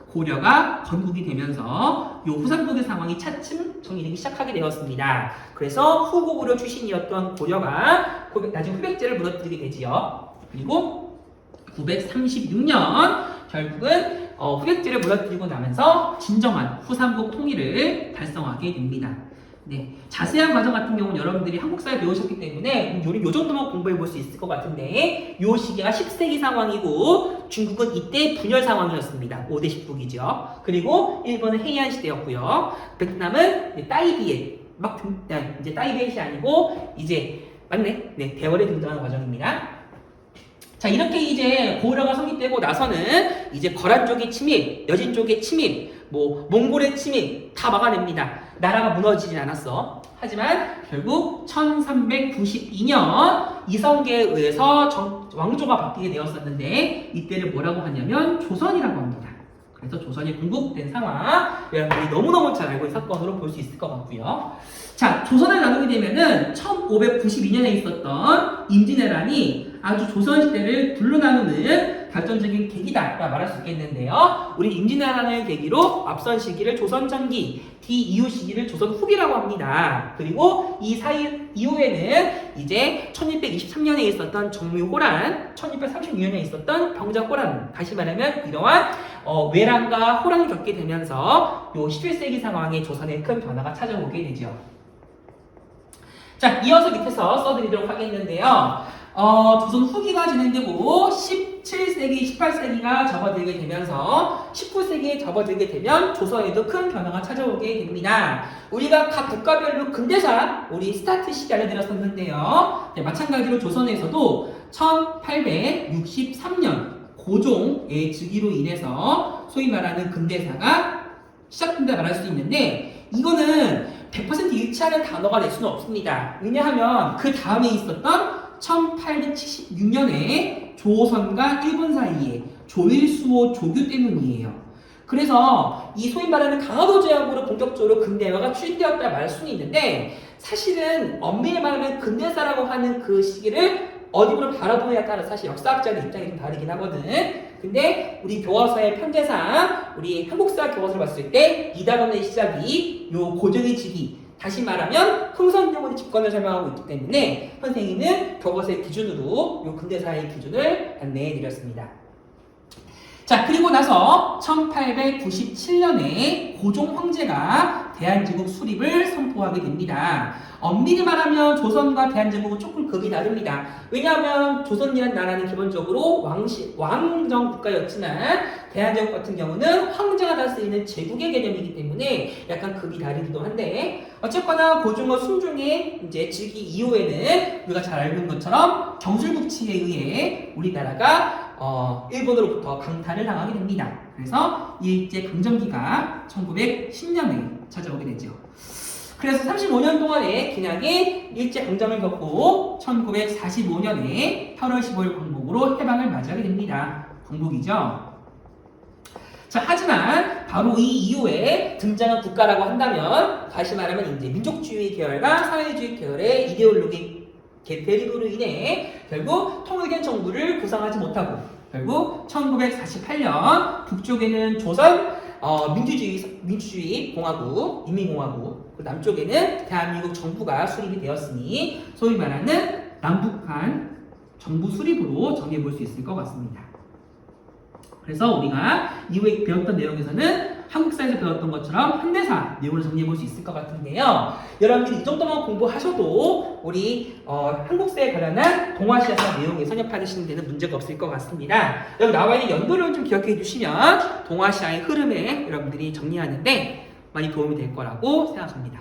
고려가 건국이 되면서 요 후삼국의 상황이 차츰 정리되기 시작하게 되었습니다. 그래서 후고구려 출신이었던 고려가 나중에 후백제를 무너뜨리게 되지요. 그리고 936년 결국은 후백제를 무너뜨리고 나면서 진정한 후삼국 통일을 달성하게 됩니다. 네, 자세한 과정 같은 경우는 여러분들이 한국사를 배우셨기 때문에 요 정도만 공부해 볼 수 있을 것 같은데 요 시기가 10세기 상황이고 중국은 이때 분열 상황이었습니다. 5대 10국이죠. 그리고 일본은 헤이안 시대였고요. 베트남은 따이비에 이제 따이비엣이 아니고 이제 맞네, 네, 대월에 등장하는 과정입니다. 자, 이렇게 이제 고려가 성립되고 나서는 이제 거란 쪽의 침입, 여진 쪽의 침입, 몽골의 침입 다 막아냅니다. 나라가 무너지진 않았어. 하지만 결국 1392년 이성계에 의해서 왕조가 바뀌게 되었었는데 이때를 뭐라고 하냐면 조선이라고 합니다. 그래서 조선이 건국된 상황 여러분들이 너무너무 잘 알고 있는 사건으로 볼 수 있을 것 같고요. 자, 조선을 나누게 되면은 1592년에 있었던 임진왜란이 아주 조선시대를 둘로 나누는 결정적인 계기다 말할 수 있겠는데요. 우리 임진왜란을 계기로 앞선 시기를 조선전기, 뒤 이후 시기를 조선후기라고 합니다. 그리고 이 사이 이후에는 이제 1623년에 있었던 정묘호란, 1636년에 있었던 병자호란, 다시 말하면 이러한 외란과 호란을 겪게 되면서 요 11세기 상황에 조선에 큰 변화가 찾아오게 되죠. 자, 이어서 밑에서 써드리도록 하겠는데요. 조선 후기가 진행되고 17세기, 18세기가 접어들게 되면서 19세기에 접어들게 되면 조선에도 큰 변화가 찾아오게 됩니다. 우리가 각 국가별로 근대사 우리 스타트 시기 알려드렸었는데요. 네, 마찬가지로 조선에서도 1863년 고종의 즉위로 인해서 소위 말하는 근대사가 시작된다 말할 수 있는데 이거는 100% 일치하는 단어가 될 수는 없습니다. 왜냐하면 그 다음에 있었던 1876년에 조선과 일본 사이에 조일수호 조교 때문이에요. 그래서 이 소위 말하는 강화도 제약으로 본격적으로 근대화가 추진되었다 말할 수는 있는데 사실은 엄밀히 말하면 근대사라고 하는 그 시기를 어디로 바라보느냐에 따라 사실 역사학자의 입장이 좀 다르긴 하거든. 근데 우리 교과서의 편제상 우리 한국사 교과서를 봤을 때 이 단원의 시작이 요 고종의 즉위, 다시 말하면 흥선대원의 집권을 설명하고 있기 때문에 선생님은 교과서의 기준으로 요 근대사의 기준을 안내해 드렸습니다. 자, 그리고 나서 1897년에 고종 황제가 대한제국 수립을 선포하게 됩니다. 엄밀히 말하면 조선과 대한제국은 조금 극이 다릅니다. 왜냐하면 조선이라는 나라는 기본적으로 왕정 국가였지만 대한제국 같은 경우는 황제가 다스리는 제국의 개념이기 때문에 약간 극이 다르기도 한데 어쨌거나 고종과 순종의 이제 즉위 이후에는 우리가 잘 알고 있는 것처럼 경술국치에 의해 우리나라가 일본으로부터 강탈을 당하게 됩니다. 그래서 일제 강점기가 1910년에 찾아오게 되죠. 그래서 35년 동안의 긴하게 일제 강점을 겪고 1945년에 8월 15일 광복으로 해방을 맞이하게 됩니다. 광복이죠. 자, 하지만 바로 이 이후에 등장한 국가라고 한다면 다시 말하면 이제 민족주의 계열과 사회주의 계열의 이데올로기 대립으로 인해 결국 통일된 정부를 구성하지 못하고 결국 1948년 북쪽에는 조선 민주주의 공화국, 인민공화국, 남쪽에는 대한민국 정부가 수립이 되었으니 소위 말하는 남북한 정부 수립으로 정리해 볼 수 있을 것 같습니다. 그래서 우리가 이후에 배웠던 내용에서는 한국사에서 배웠던 것처럼 현대사 내용을 정리해 볼 수 있을 것 같은데요. 여러분들이 이 정도만 공부하셔도 우리 한국사에 관련한 동아시아사 내용에 선입하시는 데는 문제가 없을 것 같습니다. 여기 나와 있는 연도를 좀 기억해 주시면 동아시아의 흐름에 여러분들이 정리하는데 많이 도움이 될 거라고 생각합니다.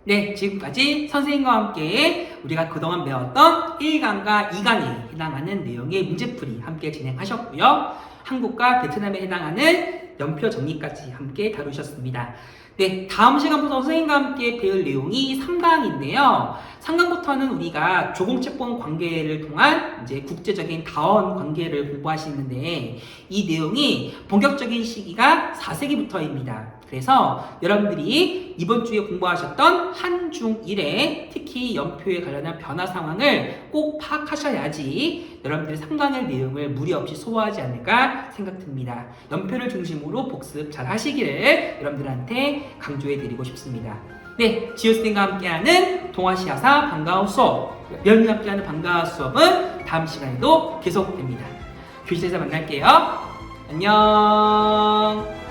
네, 지금까지 선생님과 함께 우리가 그동안 배웠던 1강과 2강에 해당하는 내용의 문제풀이 함께 진행하셨고요. 한국과 베트남에 해당하는 연표 정리까지 함께 다루셨습니다. 네, 다음 시간부터 선생님과 함께 배울 내용이 3강인데요. 3강부터는 우리가 조공채권 관계를 통한 이제 국제적인 다원 관계를 공부하시는데 이 내용이 본격적인 시기가 4세기부터입니다. 그래서 여러분들이 이번 주에 공부하셨던 한중일의 특히 연표에 관련한 변화 상황을 꼭 파악하셔야지 여러분들이 3강의 내용을 무리 없이 소화하지 않을까 생각됩니다. 연표를 중심으로 복습 잘 하시기를 여러분들한테 강조해 드리고 싶습니다. 네, 지효쌤과 함께하는 동아시아사 방과후 수업, 멸미 함께하는 방과후 수업은 다음 시간에도 계속됩니다. 교실에서 만날게요. 안녕.